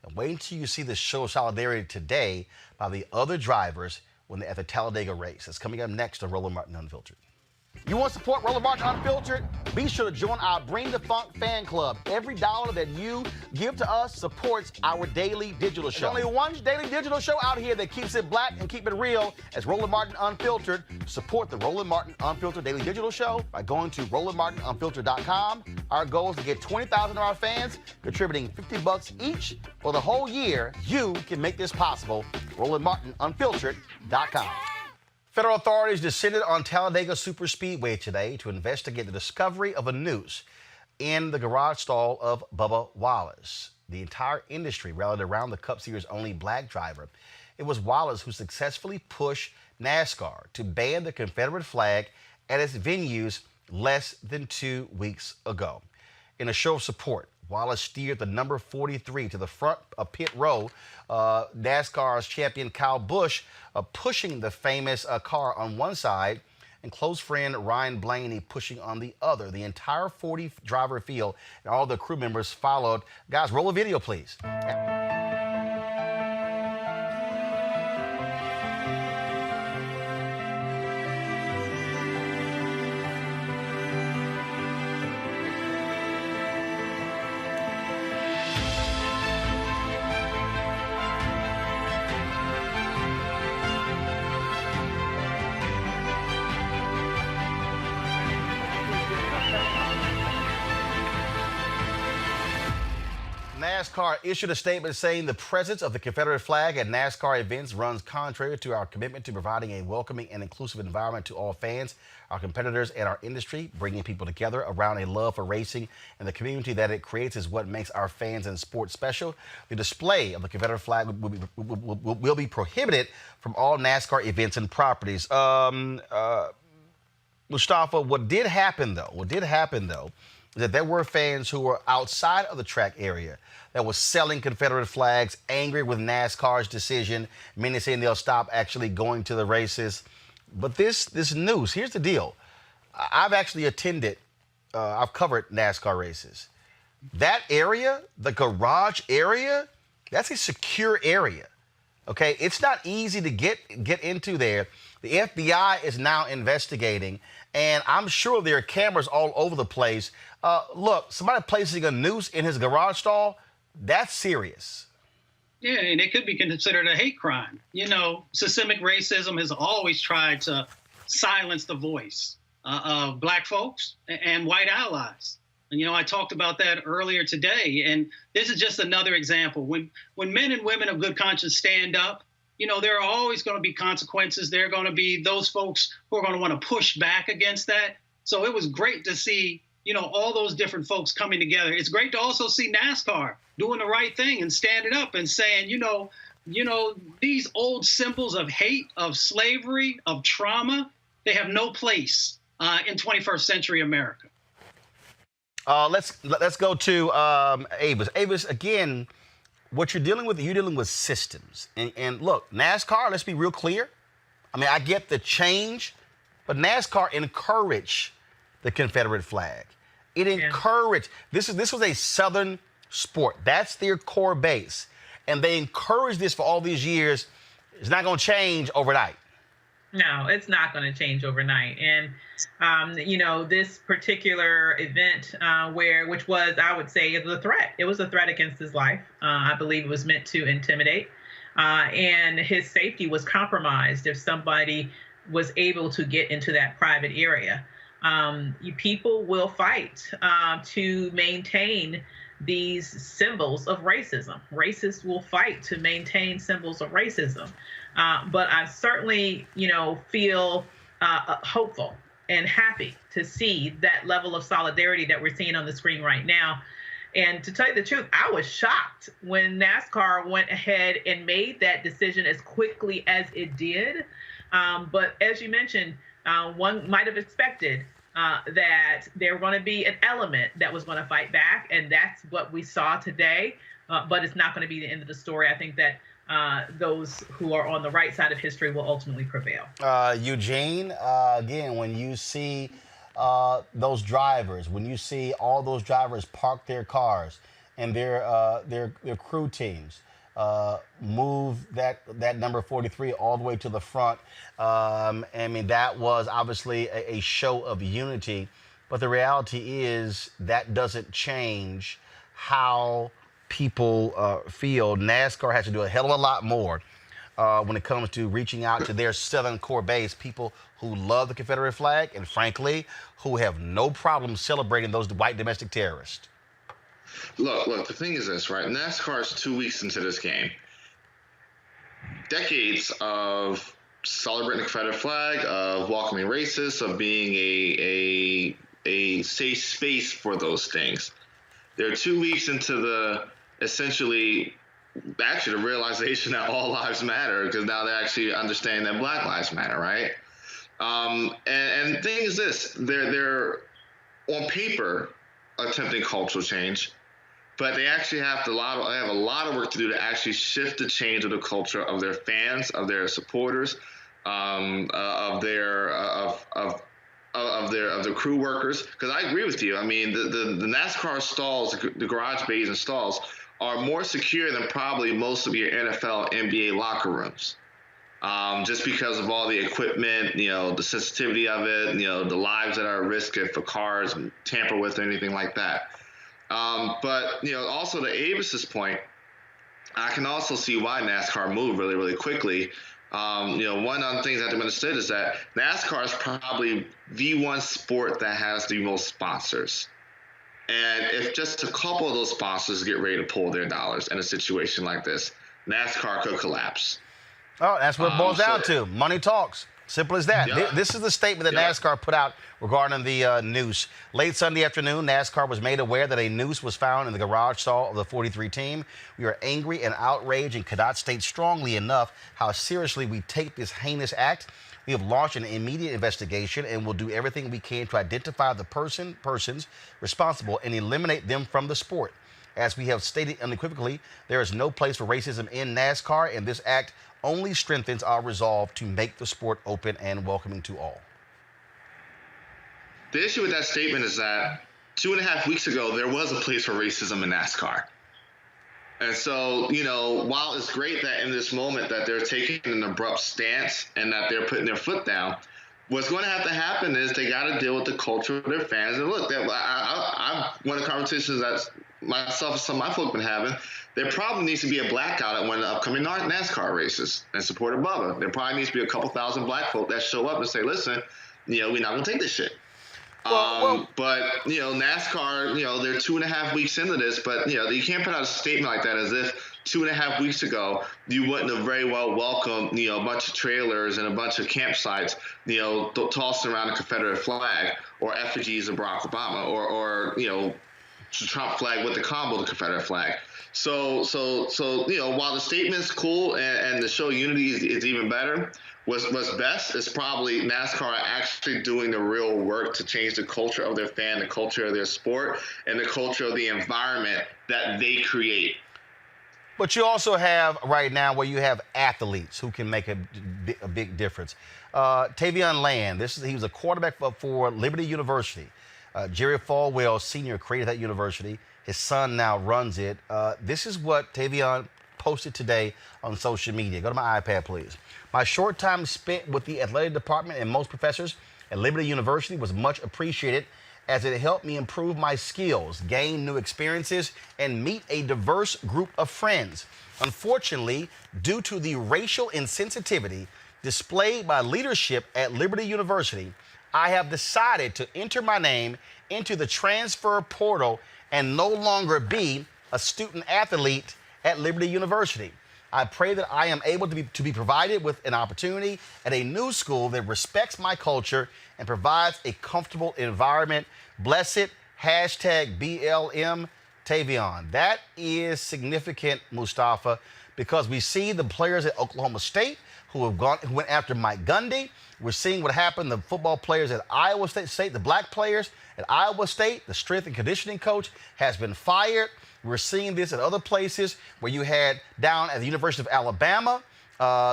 And wait until you see the show of solidarity today by the other drivers when they're at the Talladega race. That's coming up next on Roland Martin Unfiltered. You want to support Roland Martin Unfiltered? Be sure to join our Bring the Funk fan club. Every dollar that you give to us supports our daily digital show. There's only one daily digital show out here that keeps it black and keep it real as Roland Martin Unfiltered. Support the Roland Martin Unfiltered daily digital show by going to RolandMartinUnfiltered.com. Our goal is to get 20,000 of our fans contributing $50 each for the whole year. You can make this possible. RolandMartinUnfiltered.com. Federal authorities descended on Talladega Superspeedway today to investigate the discovery of a noose in the garage stall of Bubba Wallace. The entire industry rallied around the Cup Series' only black driver. It was Wallace who successfully pushed NASCAR to ban the Confederate flag at its venues less than 2 weeks ago. In a show of support, Wallace steered the number 43 to the front of pit row. NASCAR's champion Kyle Busch pushing the famous car on one side, and close friend Ryan Blaney pushing on the other. The entire 40-driver field and all the crew members followed. Guys, roll a video, please. NASCAR issued a statement saying the presence of the Confederate flag at NASCAR events runs contrary to our commitment to providing a welcoming and inclusive environment to all fans, our competitors, and our industry. Bringing people together around a love for racing and the community that it creates is what makes our fans and sports special. The display of the Confederate flag will be prohibited from all NASCAR events and properties. Mustafa, what did happen though, is that there were fans who were outside of the track area that was selling Confederate flags, angry with NASCAR's decision, many saying they'll stop actually going to the races. But this news, here's the deal. I've actually attended, I've covered NASCAR races. That area, the garage area, that's a secure area, okay? It's not easy to get into there. The FBI is now investigating, and I'm sure there are cameras all over the place. Look, somebody placing a noose in his garage stall, that's serious. Yeah, and it could be considered a hate crime. You know, systemic racism has always tried to silence the voice of black folks and white allies. And, you know, I talked about that earlier today, and this is just another example. When men and women of good conscience stand up, you know, there are always going to be consequences. There are going to be those folks who are going to want to push back against that. So it was great to see, you know, all those different folks coming together. It's great to also see NASCAR doing the right thing and standing up and saying, you know, these old symbols of hate, of slavery, of trauma, they have no place in 21st century America. Let's go to Avis. Avis, again, what you're dealing with systems. And look, NASCAR, let's be real clear. I mean, I get the change, but NASCAR encouraged the Confederate flag. It encouraged, this was a Southern sport. That's their core base. And they encouraged this for all these years. It's not going to change overnight. No, it's not going to change overnight. And, you know, this particular event which was, I would say, it was a threat. It was a threat against his life. I believe it was meant to intimidate. And his safety was compromised if somebody was able to get into that private area. People will fight to maintain these symbols of racism. Racists will fight to maintain symbols of racism. But I certainly, feel hopeful and happy to see that level of solidarity that we're seeing on the screen right now. And to tell you the truth, I was shocked when NASCAR went ahead and made that decision as quickly as it did. But as you mentioned, one might have expected that there were going to be an element that was going to fight back, and that's what we saw today. But it's not going to be the end of the story. I think that those who are on the right side of history will ultimately prevail. Eugene, again, when you see those drivers, when you see all those drivers park their cars and their crew teams move that number 43 all the way to the front, I mean, that was obviously a show of unity. But the reality is that doesn't change how people feel. NASCAR has to do a hell of a lot more when it comes to reaching out to their southern core base, people who love the Confederate flag and, frankly, who have no problem celebrating those white domestic terrorists. Look, the thing is this, right? NASCAR is 2 weeks into this game. Decades of celebrating the Confederate flag, of welcoming racists, of being a safe space for those things. They're 2 weeks into the the realization that all lives matter, because now they actually understand that Black lives matter, right? And the thing is this, they're on paper attempting cultural change, but they actually have a lot of work to do to actually shift the change of the culture of their fans, of their supporters, of their crew workers. Because I agree with you. I mean, the NASCAR stalls, the garage bays and stalls, are more secure than probably most of your NFL, NBA locker rooms. Just because of all the equipment, the sensitivity of it, the lives that are at risk if a car is tampered with or anything like that. But also to Avis's point, I can also see why NASCAR moved really, really quickly. One of the things that I've understood is that NASCAR is probably the one sport that has the most sponsors. And if just a couple of those sponsors get ready to pull their dollars in a situation like this, NASCAR could collapse. Oh, that's what it boils down to. Money talks. Simple as that. Yeah. This is the statement that NASCAR put out regarding the noose. Late Sunday afternoon, NASCAR was made aware that a noose was found in the garage stall of the 43 team. We are angry and outraged and cannot state strongly enough how seriously we take this heinous act. We have launched an immediate investigation and will do everything we can to identify the persons responsible and eliminate them from the sport. As we have stated unequivocally, there is no place for racism in NASCAR, and this act only strengthens our resolve to make the sport open and welcoming to all. The issue with that statement is that 2.5 weeks ago, there was a place for racism in NASCAR. And so, while it's great that in this moment that they're taking an abrupt stance and that they're putting their foot down, what's going to have to happen is they got to deal with the culture of their fans. And look, one of the conversations that myself and some of my folk have been having, there probably needs to be a blackout at one of the upcoming NASCAR races in support of Bubba. There probably needs to be a couple thousand black folk that show up and say, listen, we're not going to take this shit. But NASCAR, they're 2.5 weeks into this, but you can't put out a statement like that as if 2.5 weeks ago you wouldn't have very well welcomed a bunch of trailers and a bunch of campsites tossing around the Confederate flag or effigies of Barack Obama or Trump flag with the combo of the Confederate flag. So while the statement's cool and the show unity is even better, what's best is probably NASCAR actually doing the real work to change the culture of their fan, the culture of their sport, and the culture of the environment that they create. But you also have right now where you have athletes who can make a big difference. Tavion Land, he was a quarterback for Liberty University. Jerry Falwell Sr. created that university. His son now runs it. This is what Tavion posted today on social media. Go to my iPad, please. My short time spent with the athletic department and most professors at Liberty University was much appreciated as it helped me improve my skills, gain new experiences, and meet a diverse group of friends. Unfortunately, due to the racial insensitivity displayed by leadership at Liberty University, I have decided to enter my name into the transfer portal and no longer be a student athlete at Liberty University. I pray that I am able to be provided with an opportunity at a new school that respects my culture and provides a comfortable environment. Blessed, #BLM Tavion. That is significant, Mustafa, because we see the players at Oklahoma State who went after Mike Gundy. We're seeing what happened to the football players at Iowa State, the black players at Iowa State. The strength and conditioning coach has been fired. We're seeing this at other places where you had down at the University of Alabama,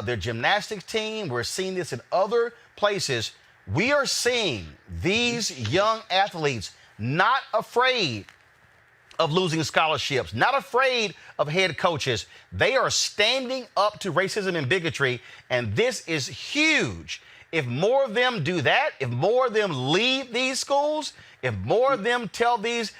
their gymnastics team. We're seeing this in other places. We are seeing these young athletes not afraid of losing scholarships, not afraid of head coaches. They are standing up to racism and bigotry, and this is huge. If more of them do that, if more of them leave these schools, if more of them tell these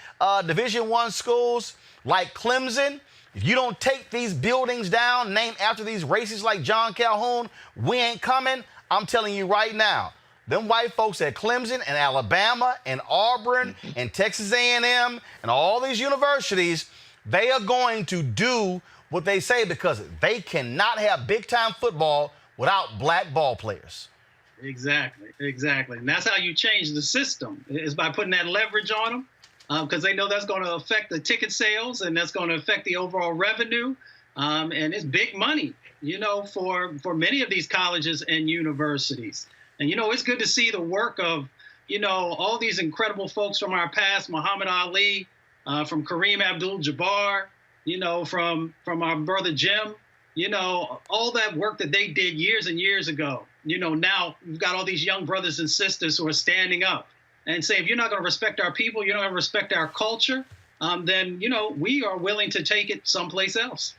Division I schools like Clemson, if you don't take these buildings down named after these racists like John Calhoun, we ain't coming. I'm telling you right now, them white folks at Clemson and Alabama and Auburn and Texas A&M and all these universities, they are going to do what they say because they cannot have big-time football without black ball players. Exactly. And that's how you change the system, is by putting that leverage on them, because they know that's going to affect the ticket sales and that's going to affect the overall revenue. And it's big money, for many of these colleges and universities. And, it's good to see the work of, all these incredible folks from our past, Muhammad Ali, from Kareem Abdul-Jabbar, from our brother Jim, all that work that they did years and years ago. Now we've got all these young brothers and sisters who are standing up and say, if you're not going to respect our people, you're not going to respect our culture, then, we are willing to take it someplace else.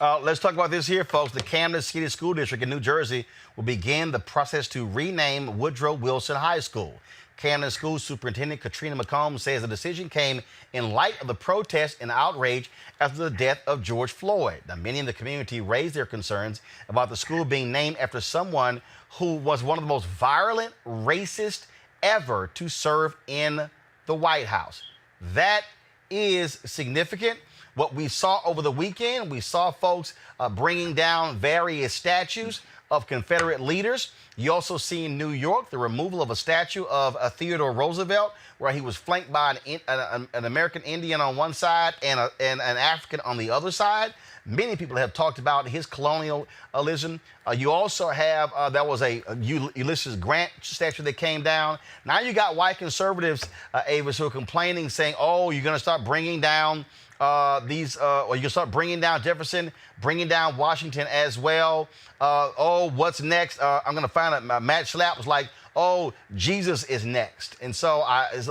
Let's talk about this here, folks. The Camden City School District in New Jersey will begin the process to rename Woodrow Wilson High School. Camden School Superintendent Katrina McComb says the decision came in light of the protests and outrage after the death of George Floyd. Now, many in the community raised their concerns about the school being named after someone who was one of the most violent racists ever to serve in the White House. That is significant. What we saw over the weekend, we saw folks bringing down various statues of Confederate leaders. You also see in New York the removal of a statue of Theodore Roosevelt, where he was flanked by an American Indian on one side and an African on the other side. Many people have talked about his colonialism. You also have, that was a Ulysses Grant statue that came down. Now you got white conservatives, Avis, who are complaining, saying, oh, you're going to start bringing down or you can start bringing down Jefferson, bringing down Washington as well. What's next? I'm going to find out. Matt Schlapp was like, oh, Jesus is next. And so, is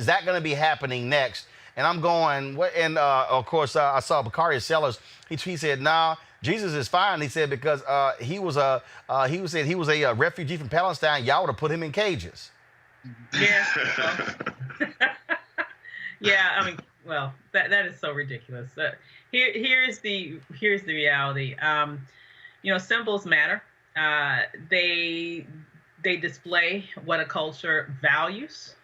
that going to be happening next? And I'm going, and of course, I saw Bakari Sellers. He said, nah, Jesus is fine. He said, because he was a refugee from Palestine. Y'all would have put him in cages. Yeah. Yeah, I mean, well, that is so ridiculous. Here's the reality. Symbols matter. They display what a culture values.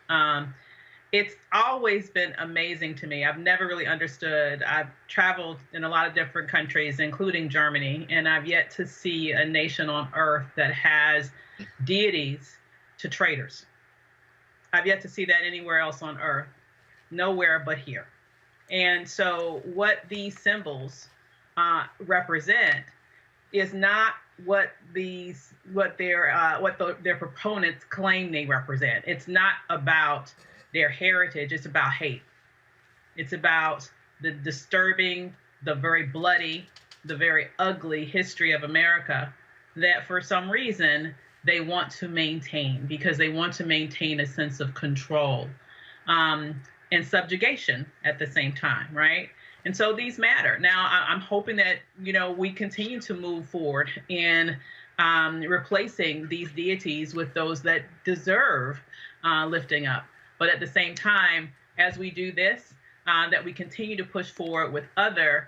It's always been amazing to me. I've never really understood. I've traveled in a lot of different countries, including Germany, and I've yet to see a nation on earth that has deities to traitors. I've yet to see that anywhere else on earth. Nowhere but here. And so what these symbols represent is not what their proponents claim they represent. It's not about their heritage. It's about hate. It's about the disturbing, the very bloody, the very ugly history of America that for some reason they want to maintain, because they want to maintain a sense of control. And subjugation at the same time, right? And so these matter. Now, I'm hoping that, we continue to move forward in replacing these deities with those that deserve lifting up. But at the same time, as we do this, that we continue to push forward with other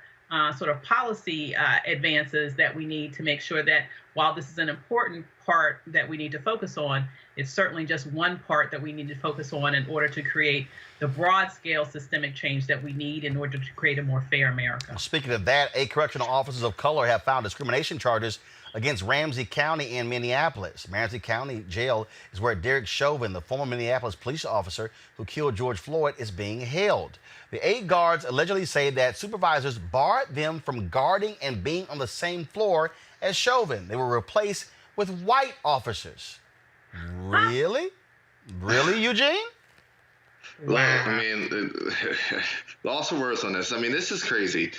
sort of policy advances that we need to make sure that while this is an important part that we need to focus on, it's certainly just one part that we need to focus on in order to create the broad-scale systemic change that we need in order to create a more fair America. Speaking of that, 8 correctional officers of color have filed discrimination charges against Ramsey County in Minneapolis. Ramsey County Jail is where Derek Chauvin, the former Minneapolis police officer who killed George Floyd, is being held. The 8 guards allegedly say that supervisors barred them from guarding and being on the same floor as Chauvin. They were replaced with white officers. Really? Really, Eugene? Well, I mean, lots of words on this. I mean, this is crazy.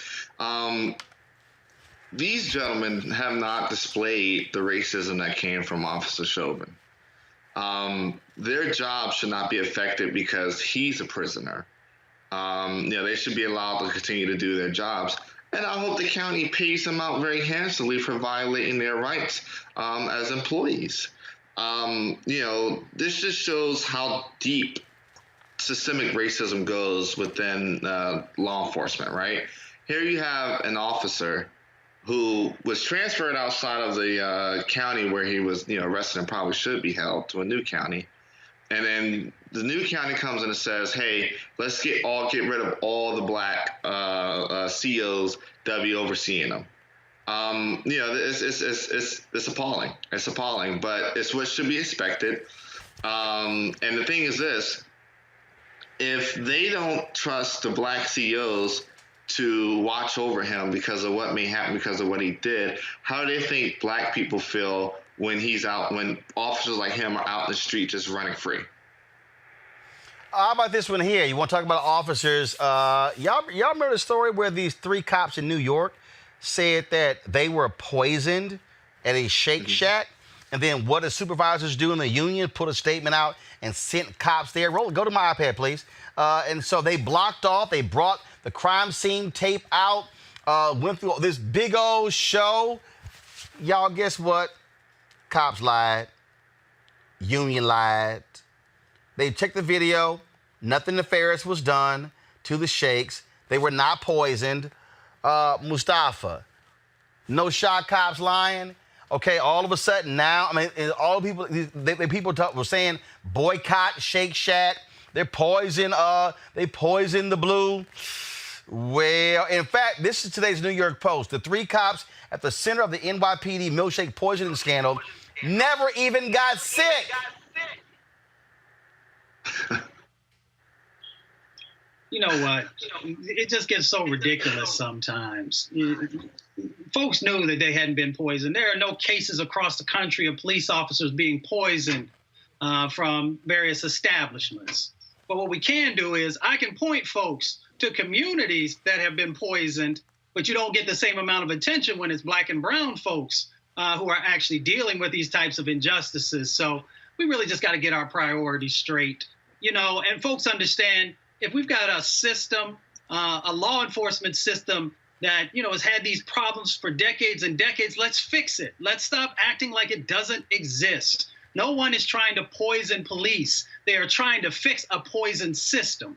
These gentlemen have not displayed the racism that came from Officer Chauvin. Their job should not be affected because he's a prisoner. They should be allowed to continue to do their jobs. And I hope the county pays them out very handsomely for violating their rights as employees. This just shows how deep systemic racism goes within law enforcement, right? Here you have an officer who was transferred outside of the county where he was, arrested and probably should be held, to a new county. And then the new county comes in and says, hey, let's get rid of all the black COs that be overseeing them. It's appalling. It's appalling, but it's what should be expected. And the thing is this, if they don't trust the black COs to watch over him because of what may happen because of what he did, how do they think black people feel when when officers like him are out in the street just running free? How about this one here? You want to talk about officers? Y'all remember the story where these 3 cops in New York said that they were poisoned at a Shake Shack? And then what did supervisors do in the union? Put a statement out and sent cops there. Roland, go to my iPad, please. And so they blocked off. They brought the crime scene tape out, went through this big old show. Y'all, guess what? Cops lied. Union lied. They checked the video. Nothing nefarious was done to the Shakes. They were not poisoned. Mustafa, no shot cops lying. Okay, all of a sudden now, all people, people were saying boycott Shake Shack. They poisoned the blue. Well, in fact, this is today's New York Post. The 3 cops at the center of the NYPD milkshake poisoning scandal never even got sick. You know what? It just gets so ridiculous sometimes. Folks knew that they hadn't been poisoned. There are no cases across the country of police officers being poisoned from various establishments. But what we can do is I can point folks to communities that have been poisoned, but you don't get the same amount of attention when it's black and brown folks who are actually dealing with these types of injustices. So we really just got to get our priorities straight, and folks understand if we've got a system, a law enforcement system that, has had these problems for decades and decades, let's fix it. Let's stop acting like it doesn't exist. No one is trying to poison police. They are trying to fix a poisoned system.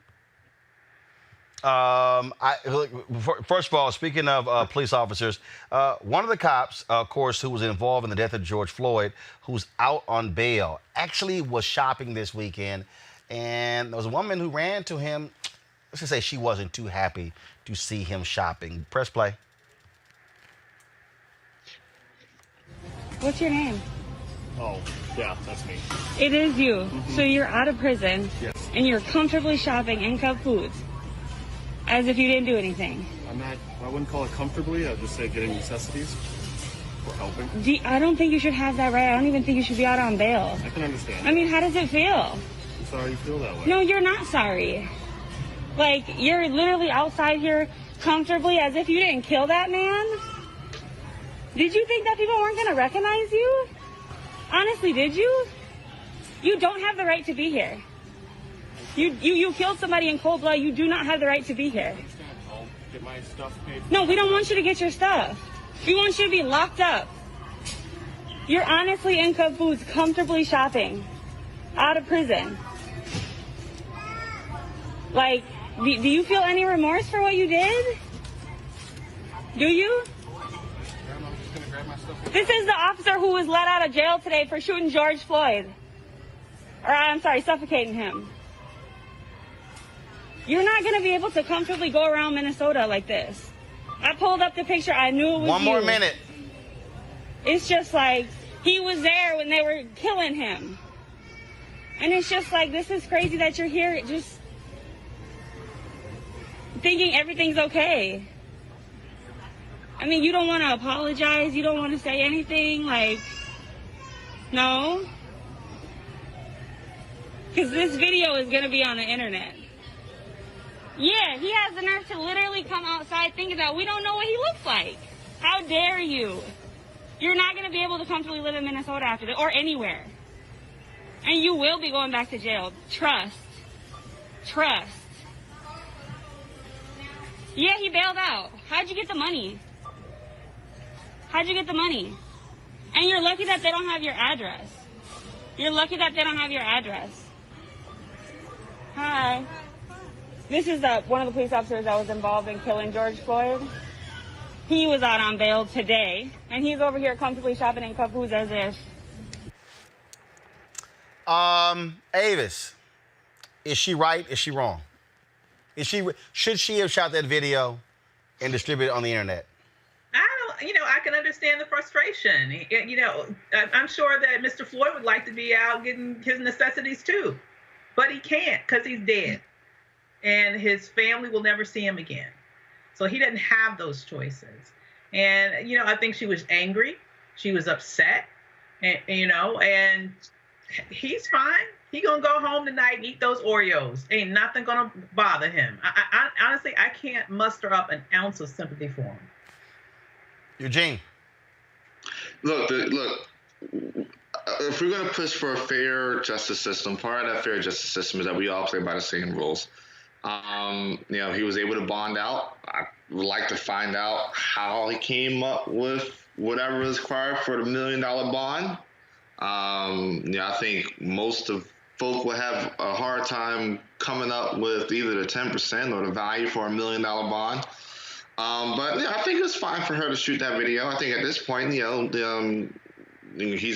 First of all, speaking of police officers, one of the cops, of course, who was involved in the death of George Floyd, who's out on bail, actually was shopping this weekend. And there was a woman who ran to him. Let's just say she wasn't too happy to see him shopping. Press play. What's your name? Oh, yeah, that's me. It is you. So you're out of prison. Yes. And you're comfortably shopping in Cub Foods as if you didn't do anything. I wouldn't call it comfortably. I'd just say getting necessities for helping. I don't think you should have that right. I don't even think you should be out on bail. I can understand. How does it feel? I'm sorry you feel that way. No, you're not sorry. You're literally outside here comfortably as if you didn't kill that man. Did you think that people weren't going to recognize you? Honestly, did you? You don't have the right to be here. You killed somebody in cold blood. You do not have the right to be here. I'll get my stuff paid for. No, we don't want you to get your stuff. We want you to be locked up. You're honestly in Cub Foods comfortably shopping out of prison. Do you feel any remorse for what you did? Do you? This is the officer who was let out of jail today for shooting George Floyd. Or, I'm sorry, suffocating him. You're not going to be able to comfortably go around Minnesota like this. I pulled up the picture. I knew it was One more minute. It's just like, he was there when they were killing him. And it's just like, this is crazy that you're here just thinking everything's okay. I mean, you don't want to apologize. You don't want to say anything. Like, no. Because this video is going to be on the internet. Yeah, he has the nerve to literally come outside thinking that we don't know what he looks like. How dare you? You're not going to be able to comfortably live in Minnesota after this, or anywhere. And you will be going back to jail. Trust. Trust. Yeah, he bailed out. How'd you get the money? How'd you get the money? And you're lucky that they don't have your address. You're lucky that they don't have your address. Hi. This is one of the police officers that was involved in killing George Floyd. He was out on bail today, and he's over here comfortably shopping in Caboose as if. Avis, is she right? Is she wrong? Should she have shot that video and distributed it on the internet? I can understand the frustration. I'm sure that Mr. Floyd would like to be out getting his necessities too, but he can't because he's dead, and his family will never see him again. So he doesn't have those choices. And I think she was angry. She was upset, and he's fine. He gonna go home tonight and eat those Oreos. Ain't nothing gonna bother him. I honestly, I can't muster up an ounce of sympathy for him. Eugene. Look, if we're going to push for a fair justice system, part of that fair justice system is that we all play by the same rules. He was able to bond out. I would like to find out how he came up with whatever is required for the $1 million bond. I think most of folk will have a hard time coming up with either the 10% or the value for $1 million bond. But I think it's fine for her to shoot that video. I think at this point, he's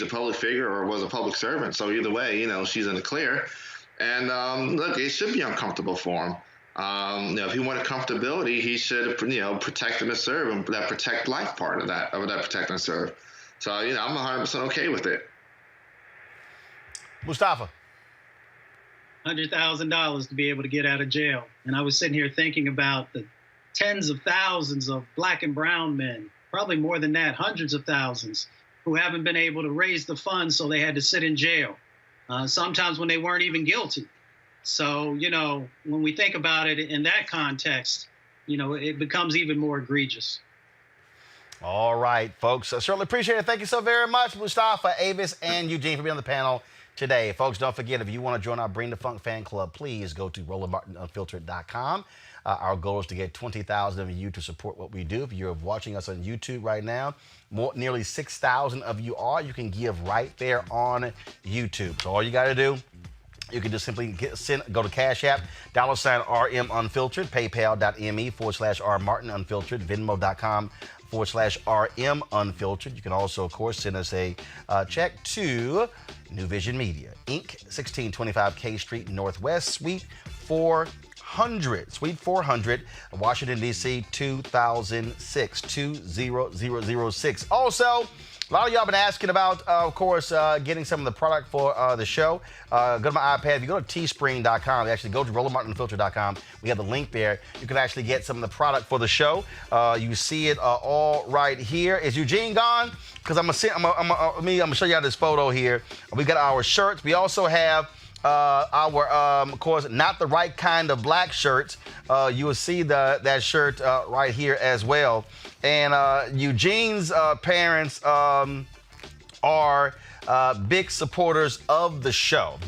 a public figure or was a public servant. So either way, she's in the clear. And look, it should be uncomfortable for him. If he wanted comfortability, he should, protect and serve, and that protect life part of that protect and serve. So, I'm 100% okay with it. Mustafa. $100,000 to be able to get out of jail. And I was sitting here thinking about the tens of thousands of black and brown men, probably more than that, hundreds of thousands, who haven't been able to raise the funds, so they had to sit in jail, sometimes when they weren't even guilty. So, when we think about it in that context, it becomes even more egregious. All right, folks. I certainly appreciate it. Thank you so very much, Mustafa, Avis, and Eugene for being on the panel today. Folks, don't forget, if you want to join our Bring the Funk fan club, please go to RolandMartinUnfiltered.com. Our goal is to get 20,000 of you to support what we do. If you're watching us on YouTube right now, nearly 6,000 of you are. You can give right there on YouTube. So all you got to do, you can just simply go to Cash App, $RM Unfiltered, PayPal.me/R Martin Unfiltered, Venmo.com/RM Unfiltered. You can also, of course, send us a check to New Vision Media, Inc., 1625 K Street Northwest, Suite 400, Washington, D.C., 2006, 20006. Also, a lot of y'all been asking about, of course, getting some of the product for the show. Go to my iPad. If you go to teespring.com, actually go to RolandMartinUnfiltered.com. We have the link there. You can actually get some of the product for the show. You see it all right here. Is Eugene gone? Because I'm gonna show you all this photo here. We got our shirts. We also have our, of course, not the right kind of black shirts. You will see that shirt right here as well. And Eugene's parents are big supporters of the show.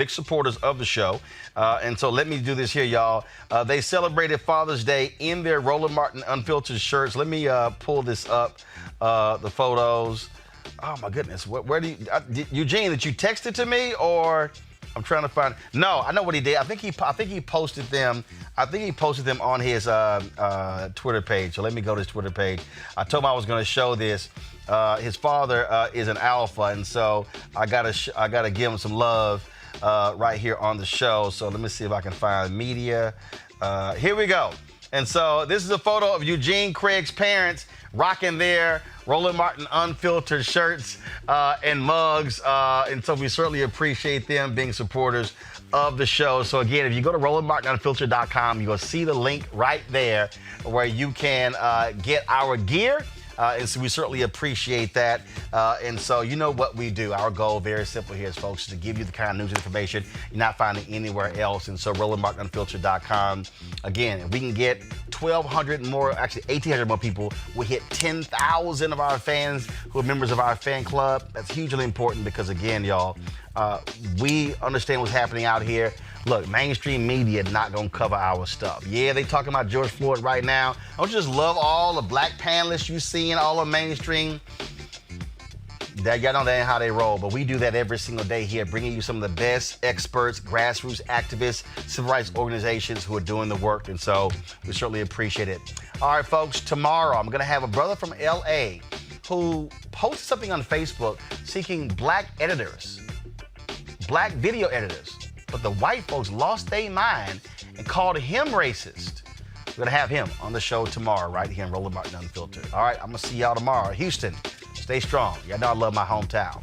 And so let me do this here, y'all. They celebrated Father's Day in their Roland Martin Unfiltered shirts. Let me pull this up, the photos. Oh, my goodness. Where do you, Eugene, did you text it to me or? I'm trying to find. No, I know what he did. I think he posted them. I think he posted them on his Twitter page. So let me go to his Twitter page. I told him I was going to show this. His father is an alpha, and so I gotta give him some love right here on the show. So let me see if I can find media. Here we go. And so this is a photo of Eugene Craig's parents rocking their Roland Martin Unfiltered shirts and mugs. And so we certainly appreciate them being supporters of the show. So again, if you go to RolandMartinUnfiltered.com, you'll see the link right there where you can get our gear. And so we certainly appreciate that. And so you know what we do. Our goal, very simple here, is, folks, to give you the kind of news and information you're not finding anywhere else. And so RolandMartinUnfiltered.com. Again, if we can get 1,200 more, actually 1,800 more people, we hit 10,000 of our fans who are members of our fan club. That's hugely important because, again, y'all, we understand what's happening out here. Look, mainstream media not gonna cover our stuff. Yeah, they talking about George Floyd right now. Don't you just love all the black panelists you see in all the mainstream? Y'all know that ain't how they roll, but we do that every single day here, bringing you some of the best experts, grassroots activists, civil rights organizations who are doing the work, and so we certainly appreciate it. All right, folks, tomorrow I'm gonna have a brother from LA who posted something on Facebook seeking black editors, black video editors. But the white folks lost their mind and called him racist. We're going to have him on the show tomorrow right here in Roland Martin Unfiltered. All right, I'm going to see y'all tomorrow. Houston, stay strong. Y'all know I love my hometown.